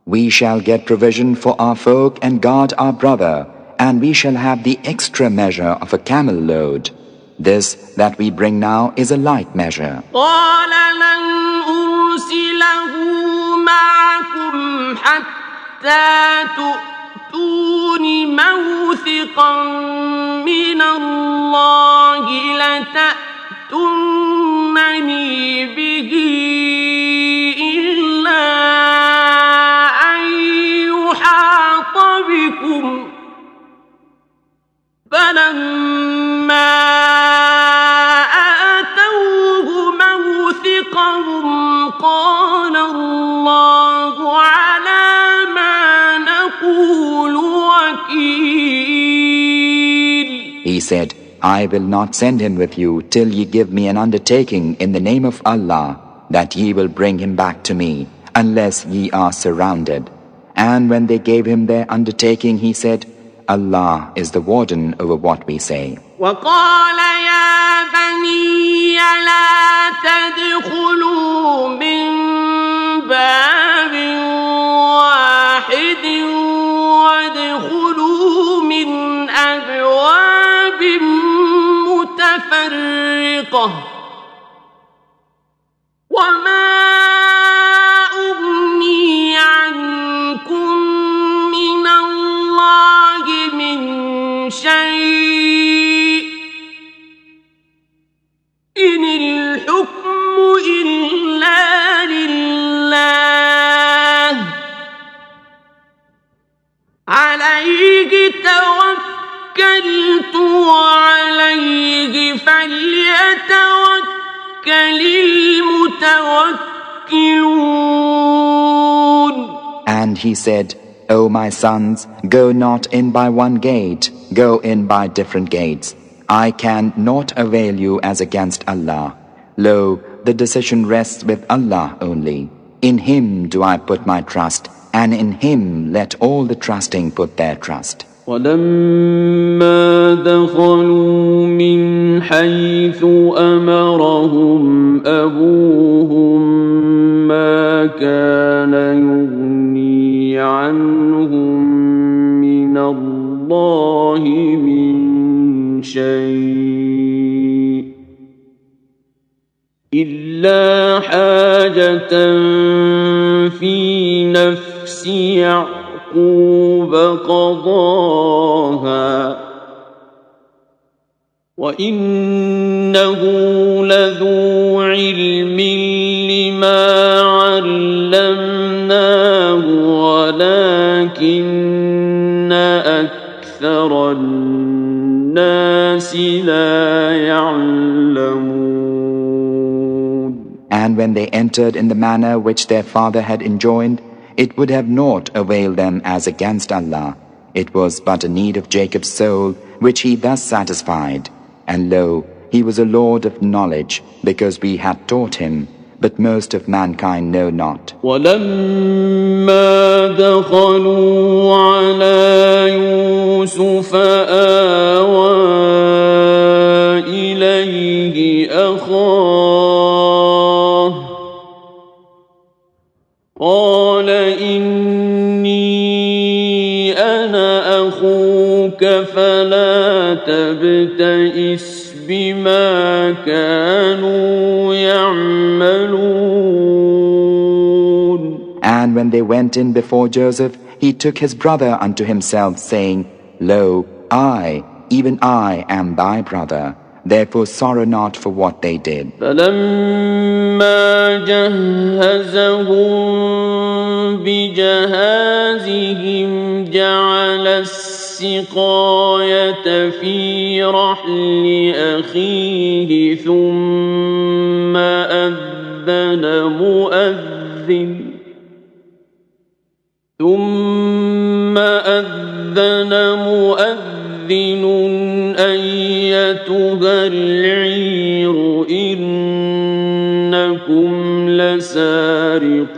Speaker 2: We shall get provision for our folk and guard our brother, and we shall have the extra measure of a camel load. This that we bring now is a light measure.
Speaker 1: قال لن أرسله معكم حتى تؤتون موثقا من الله لتأتونني به إلا أن يحاط بكم فلما آتوه موثقهم قال الله على ما نقول وكيل.
Speaker 2: He said, I will not send him with you till ye give me an undertaking in the name of Allah that ye will bring him back to me, unless ye are surrounded. And when they gave him their undertaking, he said, Allah is the warden over what we say.
Speaker 1: وقال يا بني لا تدخلوا من باب واحد وادخلوا من أبواب متفرقة وما أغني عنكم من الله من شيء إن الحكم إلا لله عليه توكلت وعليه فليتوكل المتوكلون.
Speaker 2: And he said, O my sons, go not in by one gate, go in by different gates. I can not avail you as against Allah. Lo, the decision rests with Allah only. In Him do I put my trust, and in Him let all the trusting put their trust.
Speaker 1: ولما دخلوا من حيث أمرهم أبوهم ما كان يغني عنهم من الله من شيء إلا حاجة في نفس يعقوب قضاها وإنه لذو علم لما علمناه ولكن أكثر الناس لا يعلمون.
Speaker 2: And when they entered in the manner which their father had enjoined, it would have naught availed them as against Allah. It was but a need of Jacob's soul, which he thus satisfied. And lo, he was a lord of knowledge, because we had taught him, but most of mankind know not.
Speaker 1: ولما دخلوا على يوسف آوى إليه أخاه قال إني أنا أخوك فلا تبتئس بما كانوا يعملون.
Speaker 2: And when they went in before Joseph, he took his brother unto himself, saying, Lo, I, even I, am thy brother. Therefore sorrow not for what they did.
Speaker 1: فلما جهزهم بجهازهم جعل السقاية في رحل أخيه ثم أذن مؤذن أيتها العير إنكم لسارقون.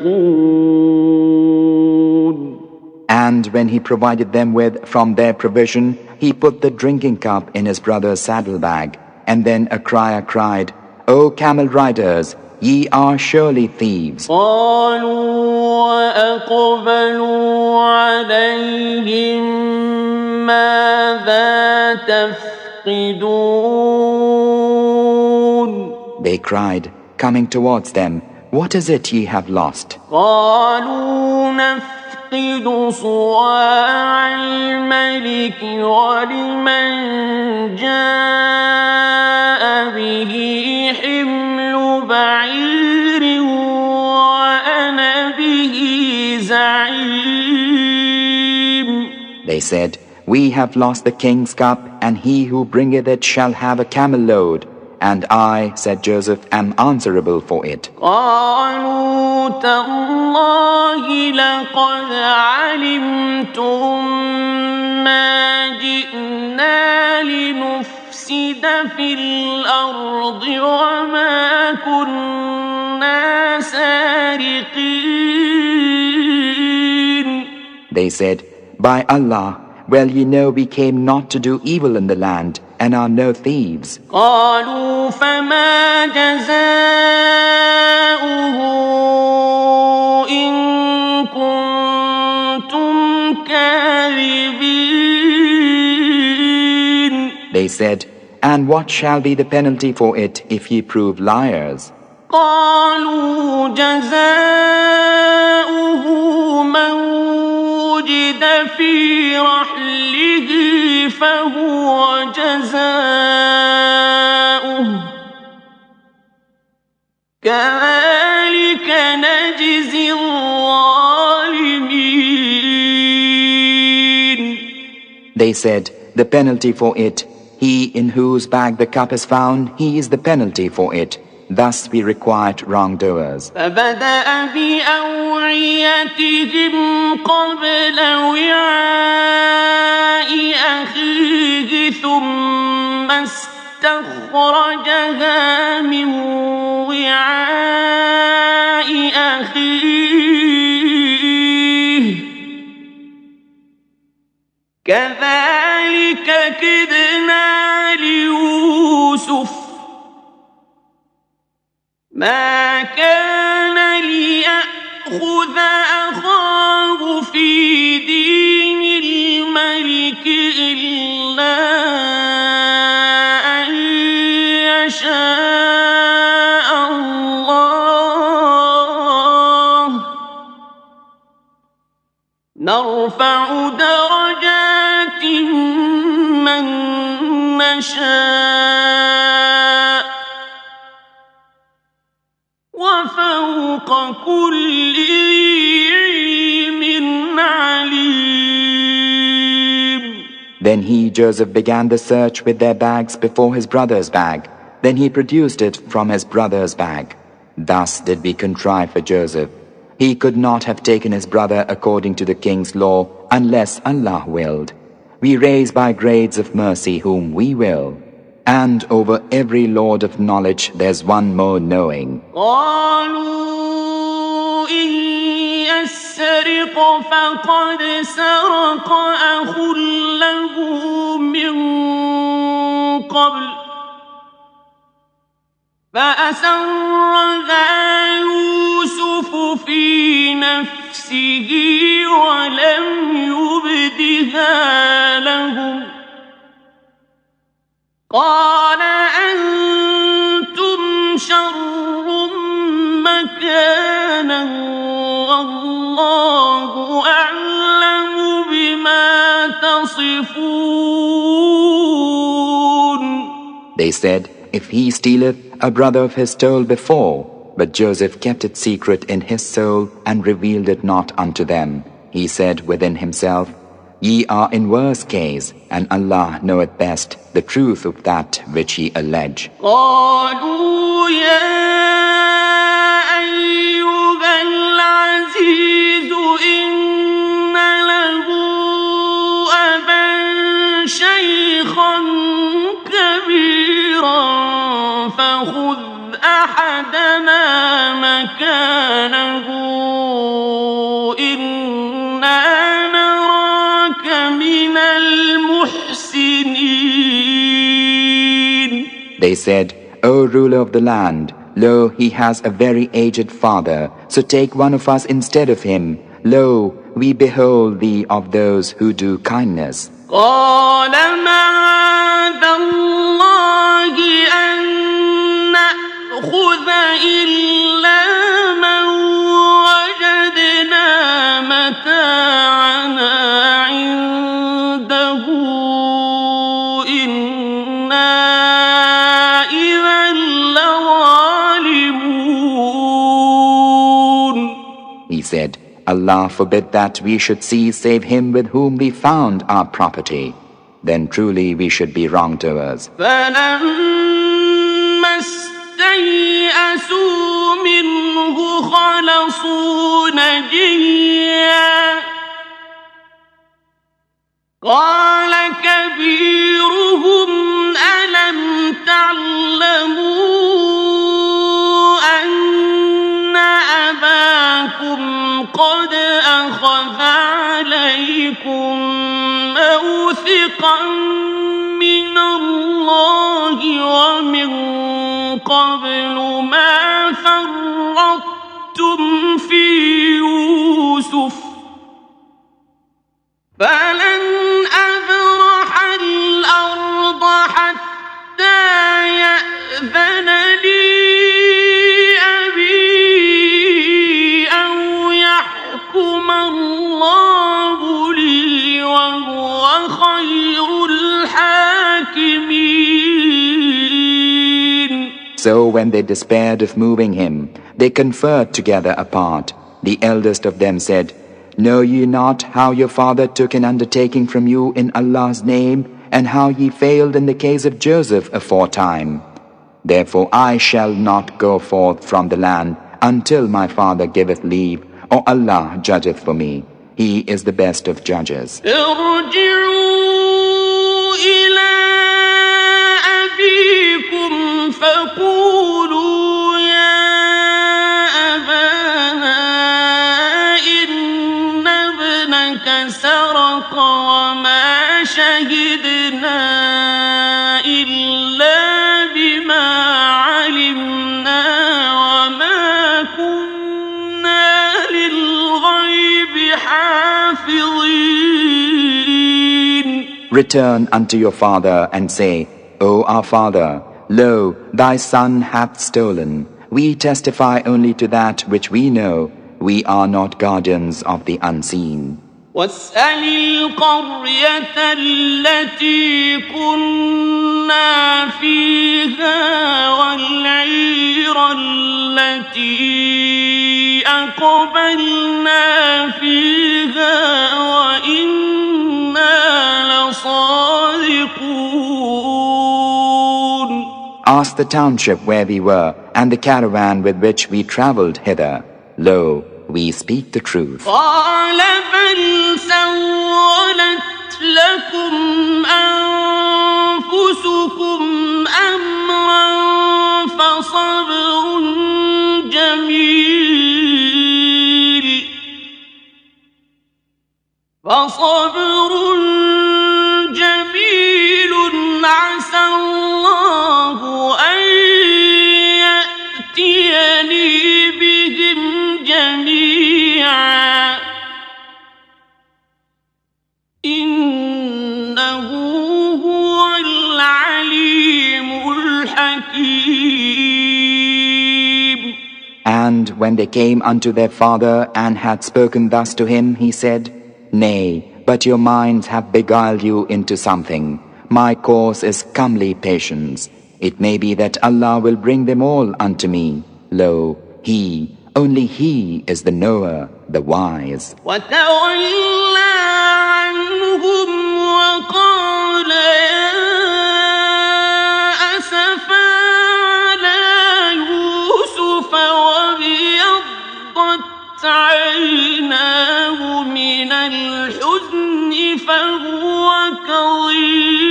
Speaker 2: And when he provided them with from their provision, he put the drinking cup in his brother's saddlebag. And then a crier cried, O camel riders, ye are surely thieves.
Speaker 1: قالوا وأقبلوا عليهم ماذا تفقدون.
Speaker 2: They cried, coming towards them, What is it ye have lost?
Speaker 1: قالوا نفقد صواع الملك ولمن جاء به حمل بعير وأنا به زعيم.
Speaker 2: They said, We have lost the king's cup, and he who bringeth it shall have a camel load. And I, said Joseph, am answerable for it.
Speaker 1: قالوا تالله لقد علمتم ما جئنا لنفسد في الأرض وما كنا سارقين.
Speaker 2: They said, By Allah, well ye know we came not to do evil in the land, and are no thieves.
Speaker 1: قالوا فما جزاؤه إن كنتم كاذبين.
Speaker 2: They said, And what shall be the penalty for it if ye prove liars?
Speaker 1: قالوا جزاؤه من وجد في رحله فهو جزاؤه كذلك نجزي الظالمين.
Speaker 2: They said, The penalty for it, he in whose bag the cup is found, he is the penalty for it. Thus we requite wrongdoers.
Speaker 1: فبدأ بأوعيتهم قبل وعاء أخيه ثم استخرجها من وعاء أخيه كذلك كدنا ليوسف ما كان ليأخذ أخاه في دين الملك إلا أن يشاء الله نرفع درجات من نشاء وفوق كل ذي علم عليم.
Speaker 2: Then he, Joseph, began the search with their bags before his brother's bag. Then he produced it from his brother's bag. Thus did we contrive for Joseph. He could not have taken his brother according to the king's law unless Allah willed. We raise by grades of mercy whom we will. and over every Lord of knowledge there's one more knowing.
Speaker 1: قالوا إن يسرق فقد سرق أخ له من قبل فأسرها يوسف في نفسه ولم يبدها لهم قال أنتم شر مكانا والله أعلم بما تصفون.
Speaker 2: They said, if he stealeth, a brother of his stole before. But Joseph kept it secret in his soul and revealed it not unto them. He said within himself, Ye are in worse case, and Allah knoweth best the truth of that which ye allege.
Speaker 1: قالوا يا أيها العزيز إن له أبا شيخا كبيرا فخذ أحدنا مكانه إنا نراك من المحسنين.
Speaker 2: They said, O ruler of the land, lo, he has a very aged father, so take one of us instead of him. Lo, we behold thee of those who do kindness.
Speaker 1: قال معاذ الله أن نأخذ إلا من وجدنا متاعنا عنده إنا إذا لظالمون.
Speaker 2: He said, Allah forbid that we should seize save him with whom we found our property. Then truly we should be wrongdoers.
Speaker 1: فلما استيئسوا منه خلصوا نجيا قال كبيرهم ألم تعلموا أن أباكم قد أخذ عليكم موثقا من الله ومن قبل ما فرطتم في يوسف فلن أبرح الأرض حتى يأذن لي أبي أو يحكم الله لي وهو خير الحاكمين.
Speaker 2: So when they despaired of moving him, they conferred together apart. The eldest of them said, Know ye not how your father took an undertaking from you in Allah's name, and how ye failed in the case of Joseph aforetime? Therefore I shall not go forth from the land until my father giveth leave, or Allah judgeth for me. He is the best of judges.
Speaker 1: ارجعوا إلى أبيكم فقولوا يا أبانا إن ابنك سرق وما شهدنا إلا بما علمنا وما كنا للغيب حافظين.
Speaker 2: Return unto your father and say, O our father, lo, thy son hath stolen. We testify only to that which we know. We are not guardians of the unseen.
Speaker 1: واسأل القرية التي كنا فيها والعير التي أقبلنا فيها وإنا لصادقون.
Speaker 2: Ask the township where we were and the caravan with which we travelled hither. Lo, we speak the truth.
Speaker 1: قال بل سولت لكم أنفسكم أمرا فصبر جميل عسى الله أن يأتيني بهم جميعا إنه هو العليم الحكيم.
Speaker 2: And when they came unto their father and had spoken thus to him, he said, Nay, but your minds have beguiled you into something. My course is comely patience. It may be that Allah will bring them all unto me. Lo, He, only He is the knower, the wise.
Speaker 1: وتولى عنهم وقال يا أسفا على يوسف وابيضت عيناه من الحزن فهو كظيم.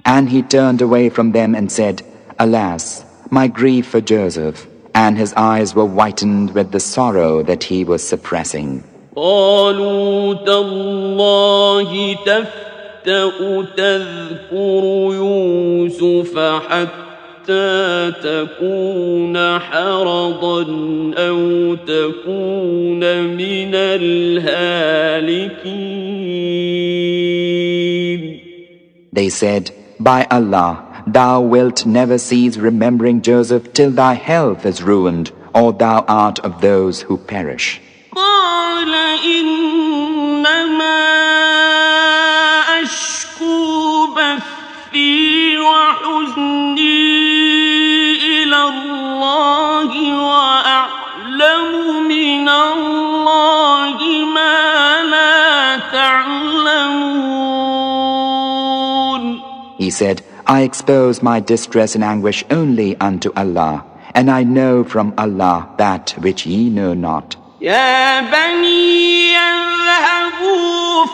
Speaker 2: And he turned away from them and said, Alas, my grief for Joseph. And his eyes were whitened with the sorrow that he was suppressing.
Speaker 1: قالوا تالله تفتأ تذكر يوسف حتى تكون حرضا أو تكون من الهالكين.
Speaker 2: They said, By Allah, thou wilt never cease remembering Joseph till thy health is ruined, or thou art of those who perish.
Speaker 1: قال إنما أشكو بثي وحزني إلى الله وأعلم من الله ما لا تعلمون.
Speaker 2: He said, I expose my distress and anguish only unto Allah, and I know from Allah that which ye know not.
Speaker 1: يا بني اذهبوا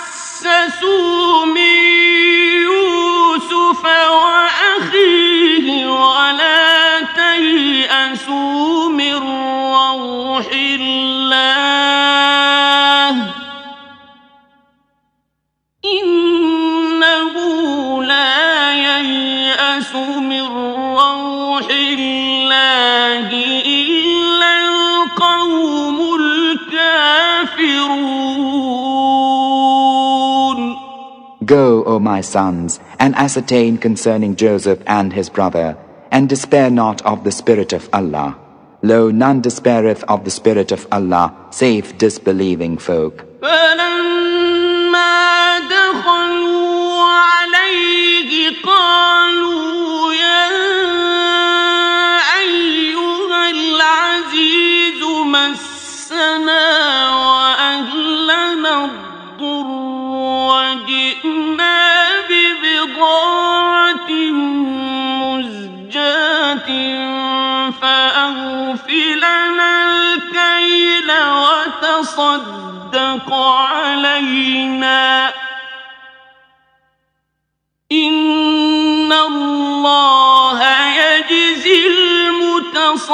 Speaker 1: فتحسسوا من يوسف وأخيه ولا تيأسوا من روح الله إنه لا ييأس من روح الله إلا القوم الكافرون.
Speaker 2: Go, O my sons, and ascertain concerning Joseph and his brother, and despair not of the Spirit of Allah. Lo, none despaireth of the Spirit of Allah, save disbelieving folk.
Speaker 1: فلما دخلوا عليه قالوا يا أيها العزيز مسنا وأهلنا الضر وجئنا ببضاعة مزجاة فأوف لنا الكيل وتصدق علينا إن الله يجزي المتصدقين.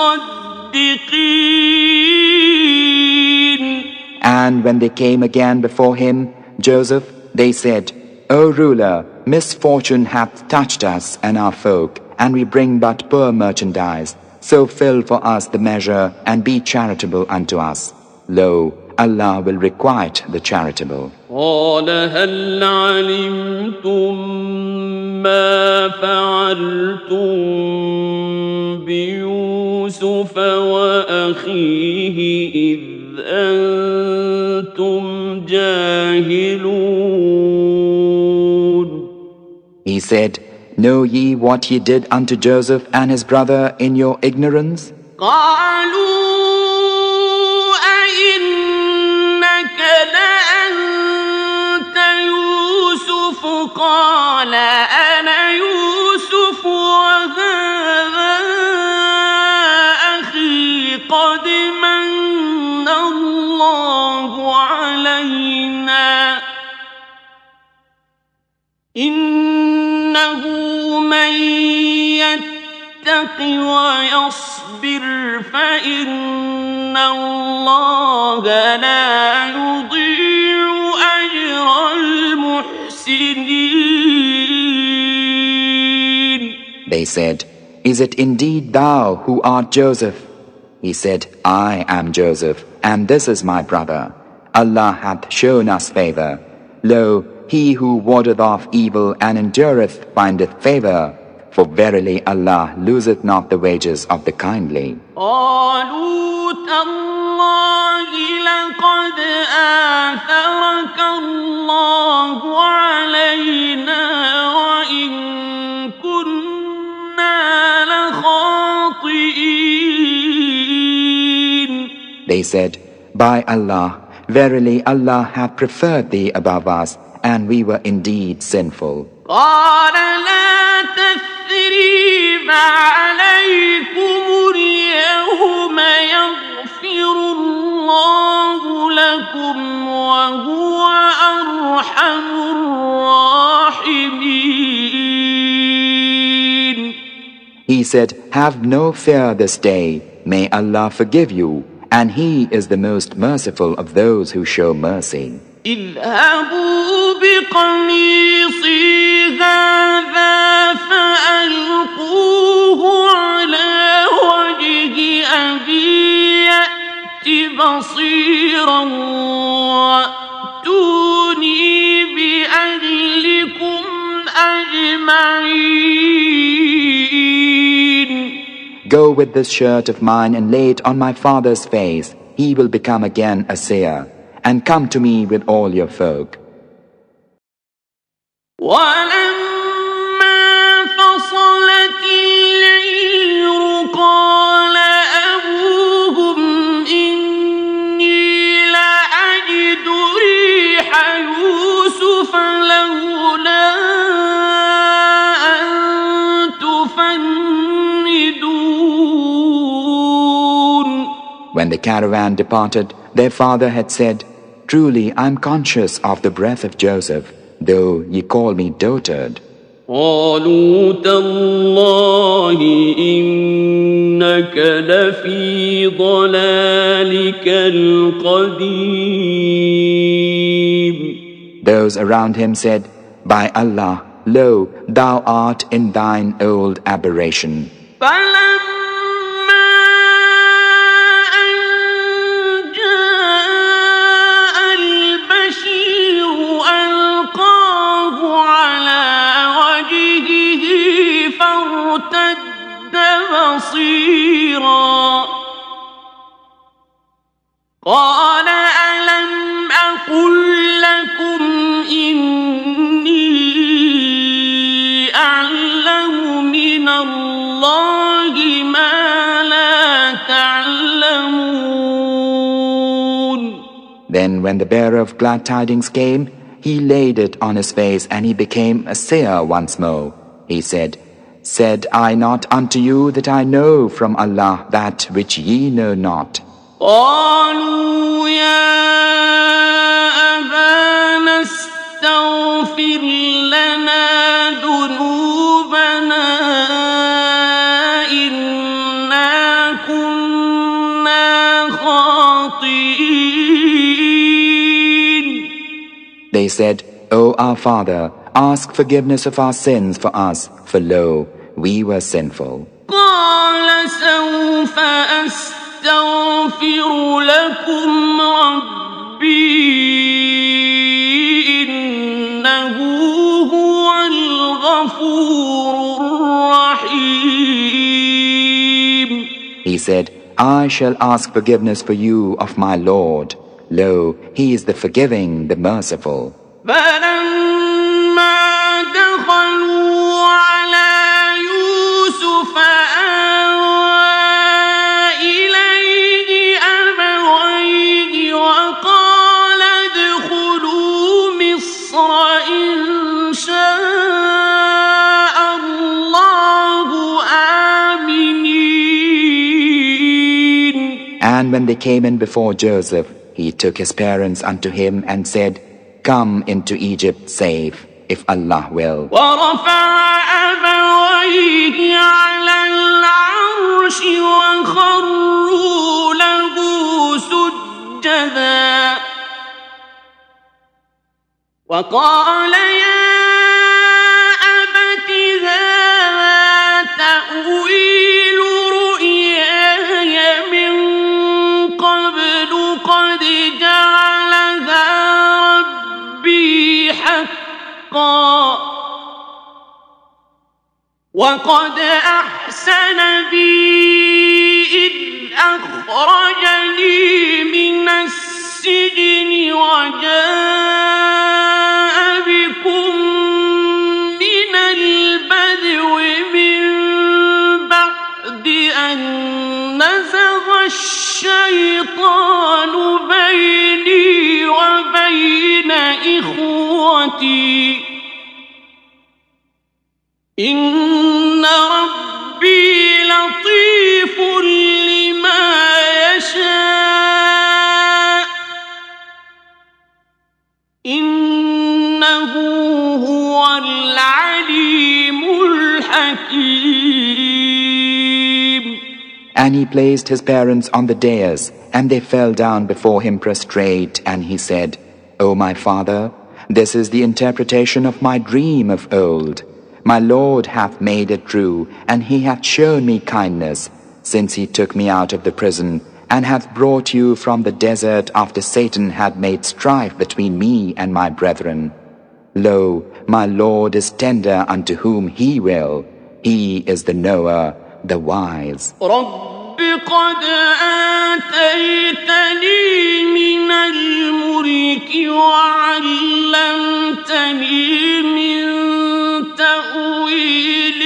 Speaker 2: And when they came again before him, Joseph, they said, O ruler, misfortune hath touched us and our folk, and we bring but poor merchandise. So fill for us the measure, and be charitable unto us. Lo, Allah will requite the charitable.
Speaker 1: قال هل علمتم ما فعلتم بيوسف وأخيه إذ أنتم جاهلون.
Speaker 2: He said, Know ye what ye did unto Joseph and his brother in your ignorance?
Speaker 1: قالوا أئنك لأنت يوسف قال أنا يوسف وهذا أخي قد من الله علي ومن يتق ويصبر فإن الله لا يضيع أجر المحسنين.
Speaker 2: They said, Is it indeed thou who art Joseph? He said, I am Joseph, and this is my brother. Allah hath shown us favor. Lo, he who wardeth off evil and endureth findeth favor. For verily Allah loseth not the wages of the kindly.
Speaker 1: قالوا تالله لقد آثرك الله علينا وإن كنا لخاطئين.
Speaker 2: They said, By Allah, verily Allah hath preferred thee above us, and we were indeed sinful.
Speaker 1: قال لا تثريب عليكم اليوم يغفر الله لكم وهو أرحم الراحمين.
Speaker 2: He said, Have no fear this day. May Allah forgive you, and He is the most merciful of those who show mercy.
Speaker 1: اذهبوا بقميصي هذا فألقوه على وجه أبي يأت بصيرا وأتوني بأهلكم أجمعين.
Speaker 2: Go with this shirt of mine and lay it on my father's face. He will become again a seer. And come to me with all your folk.
Speaker 1: ولما فصلت العير قال أبوهم إني لأجد ريح يوسف لولا أن تفندون.
Speaker 2: When the caravan departed, their father had said, Truly, I am conscious of the breath of Joseph, though ye call me dotard.
Speaker 1: قالوا تالله إنك لفي ضلالك القديم.
Speaker 2: Those around him said, By Allah, lo, thou art in thine old aberration.
Speaker 1: بصيرا قال ألم أقل لكم إني أعلم من الله ما لا تعلمون.
Speaker 2: Then when the bearer of glad tidings came, he laid it on his face and he became a seer once more. He said, Said I not unto you that I know from Allah that which ye know not?
Speaker 1: قالوا يا أبانا استغفر لنا ذنوبنا إنا كنا خاطئين.
Speaker 2: They said, O our Father, ask forgiveness of our sins for us, for lo, we were sinful.
Speaker 1: قال سوف أستغفر لكم ربي إنه هو الغفور الرحيم.
Speaker 2: He said, I shall ask forgiveness for you of my Lord. Lo, He is the forgiving, the merciful.
Speaker 1: فلما دخلوا على يوسف آوى إليه أبويه وقال ادخلوا مصر إن شاء الله آمنين.
Speaker 2: And when they came in before Joseph, he took his parents unto him and said, Come into Egypt safe. if Allah will.
Speaker 1: ورفع أبويه على العرش وخروا له سجدا وقال يا أبت هذا تأويل رؤياي من قبل قد جعلها ربي حقا وقد أحسن بي إذ أخرجني من السجن وجاء بكم من البدو من بعد أن نزغ الشيطان بيني وبين إخوتي إن ربي لطيف لما يشاء إنه هو العليم الحكيم.
Speaker 2: And he placed his parents on the dais, and they fell down before him prostrate, and he said, O my father, this is the interpretation of my dream of old. My Lord hath made it true, and he hath shown me kindness, since he took me out of the prison, and hath brought you from the desert after Satan had made strife between me and my brethren. Lo, my Lord is tender unto whom he will. He is the knower, the wise.
Speaker 1: رب قد آتيتني من الملك وعلمتني من تأويل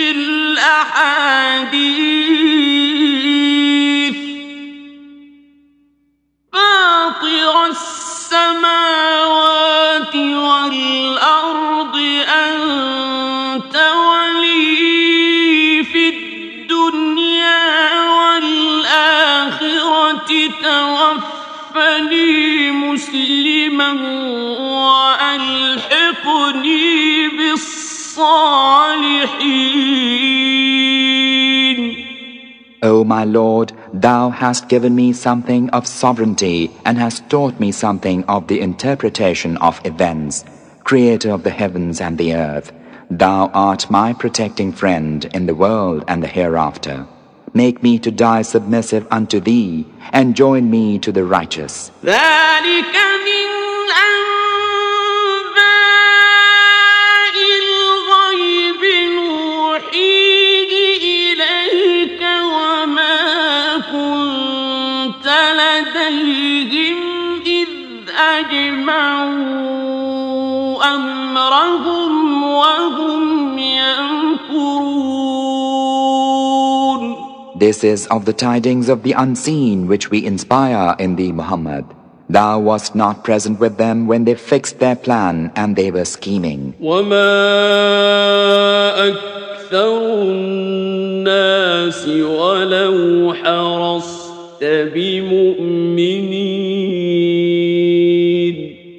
Speaker 1: الأحاديث فاطر السماوات والأرض أنت ولي في الدنيا والآخرة توفني مسلما وألحقني بالصالحين.
Speaker 2: O my Lord, thou hast given me something of sovereignty and hast taught me something of the interpretation of events, Creator of the heavens and the earth. Thou art my protecting friend in the world and the hereafter. Make me to die submissive unto thee, and join me to the righteous.
Speaker 1: ذلك من أنباء الغيب نوحيه إليك وما كنت لديهم إذ أجمعوا أمرهم وهم يمكرون.
Speaker 2: This is of the tidings of the unseen which we inspire in thee, Muhammad. Thou wast not present with them when they fixed their plan and they were scheming.
Speaker 1: وما أكثر الناس ولو حرصت بمؤمنين.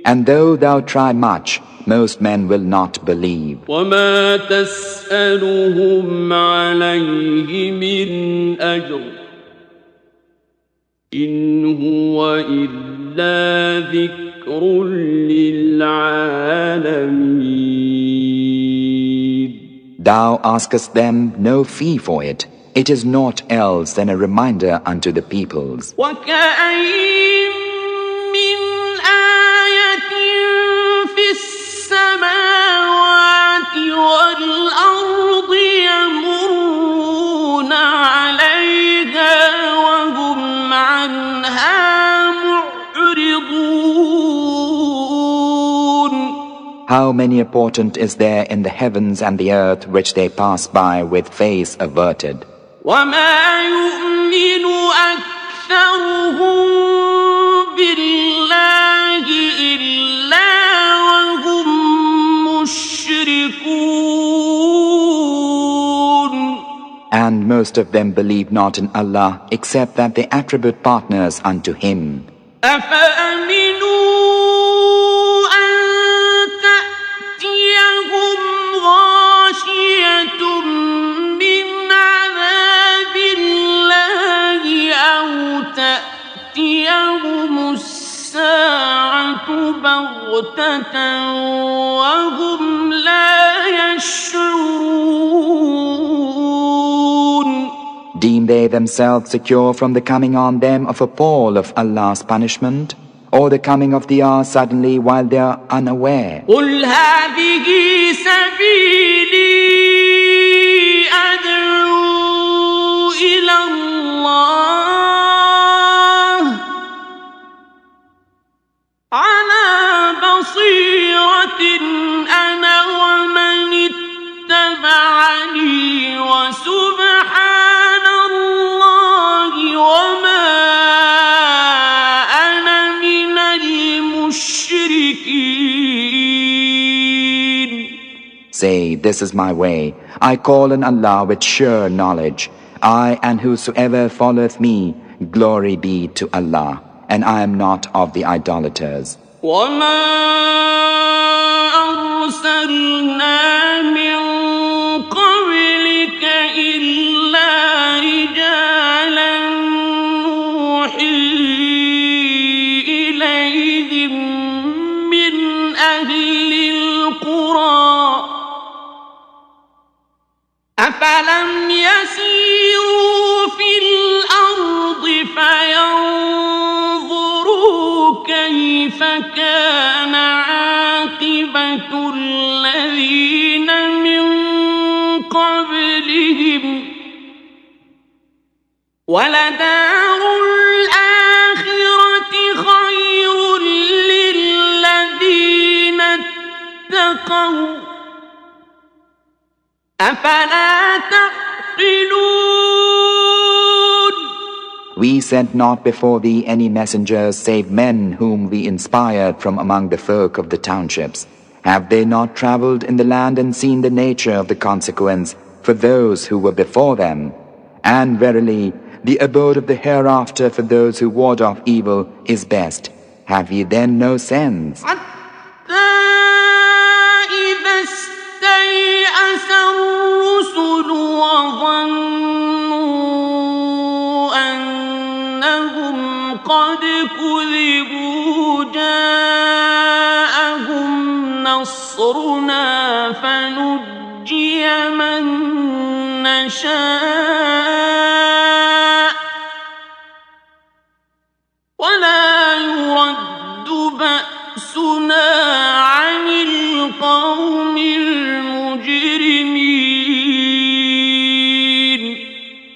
Speaker 2: And though thou try much, most men will not believe.
Speaker 1: وما تسألهم عليه من أجر إن هو إلا ذكر للعالمين.
Speaker 2: Thou askest them no fee for it. It is naught else than a reminder unto the peoples.
Speaker 1: وكأين من آية في السماوات والأرض يمرون عليها وهم عنها معرضون.
Speaker 2: How many a portent is there in the heavens and the earth which they pass by with face averted.
Speaker 1: وما يؤمن أكثرهم بالله إلا وهم مشركون.
Speaker 2: And most of them believe not in Allah except that they attribute partners unto Him.
Speaker 1: أفأمنوا أن تأتيهم من عذاب الله أو تأتيهم الساعة بغتة وهم لا يشعرون.
Speaker 2: Deem they themselves secure from the coming on them of a pall of Allah's punishment, or the coming of the hour suddenly while they are unaware?
Speaker 1: قل هذه سبيلي أدعو إلى الله على بصيرة أنا ومن اتبعني وسبحان الله وما أنا من المشركين.
Speaker 2: Say, this is my way. I call on Allah with sure knowledge. I and whosoever followeth me, glory be to Allah, and I am not of the idolaters.
Speaker 1: وما أرسلنا من قبلك إلا رجالا نوحي إليهم من أهل القرى أفلم يسيروا في الأرض فينظروا كيف كان عاقبة الذين من قبلهم ولدار الآخرة خير للذين اتقوا أفلا تعقلون.
Speaker 2: We sent not before thee any messengers save men whom we inspired from among the folk of the townships. Have they not traveled in the land and seen the nature of the consequence for those who were before them? And verily, the abode of the hereafter for those who ward off evil is best. Have ye then no sense?
Speaker 1: استيأس الرسل وظنوا أنهم قد كذبوا جاءهم نصرنا فنجي من نشاء ولا يرد بأسنا عن القوم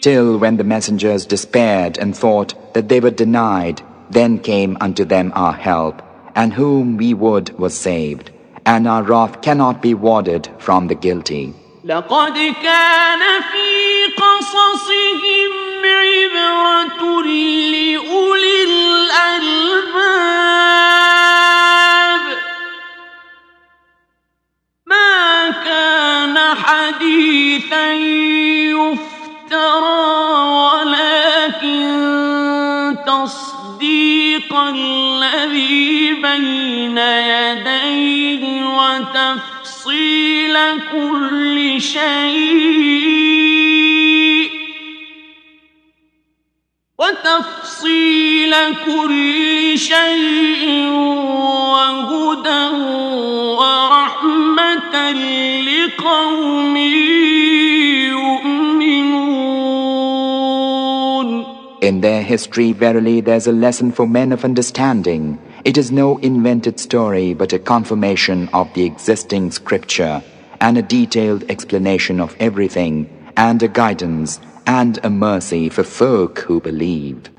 Speaker 2: Till when the messengers despaired and thought that they were denied, then came unto them our help, and whom we would was saved, and our wrath cannot be warded from the guilty.
Speaker 1: لقد كان في قصصهم عبرة لأولي الألباب ما كان حديثا يفترى ولكن تصديق الذي بين يديه وتفصيل كل شيء وهدى ورحمة لقوم يؤمنون.
Speaker 2: In their history, verily, there's a lesson for men of understanding. It is no invented story, but a confirmation of the existing scripture, and a detailed explanation of everything, and a guidance, and a mercy for folk who believed.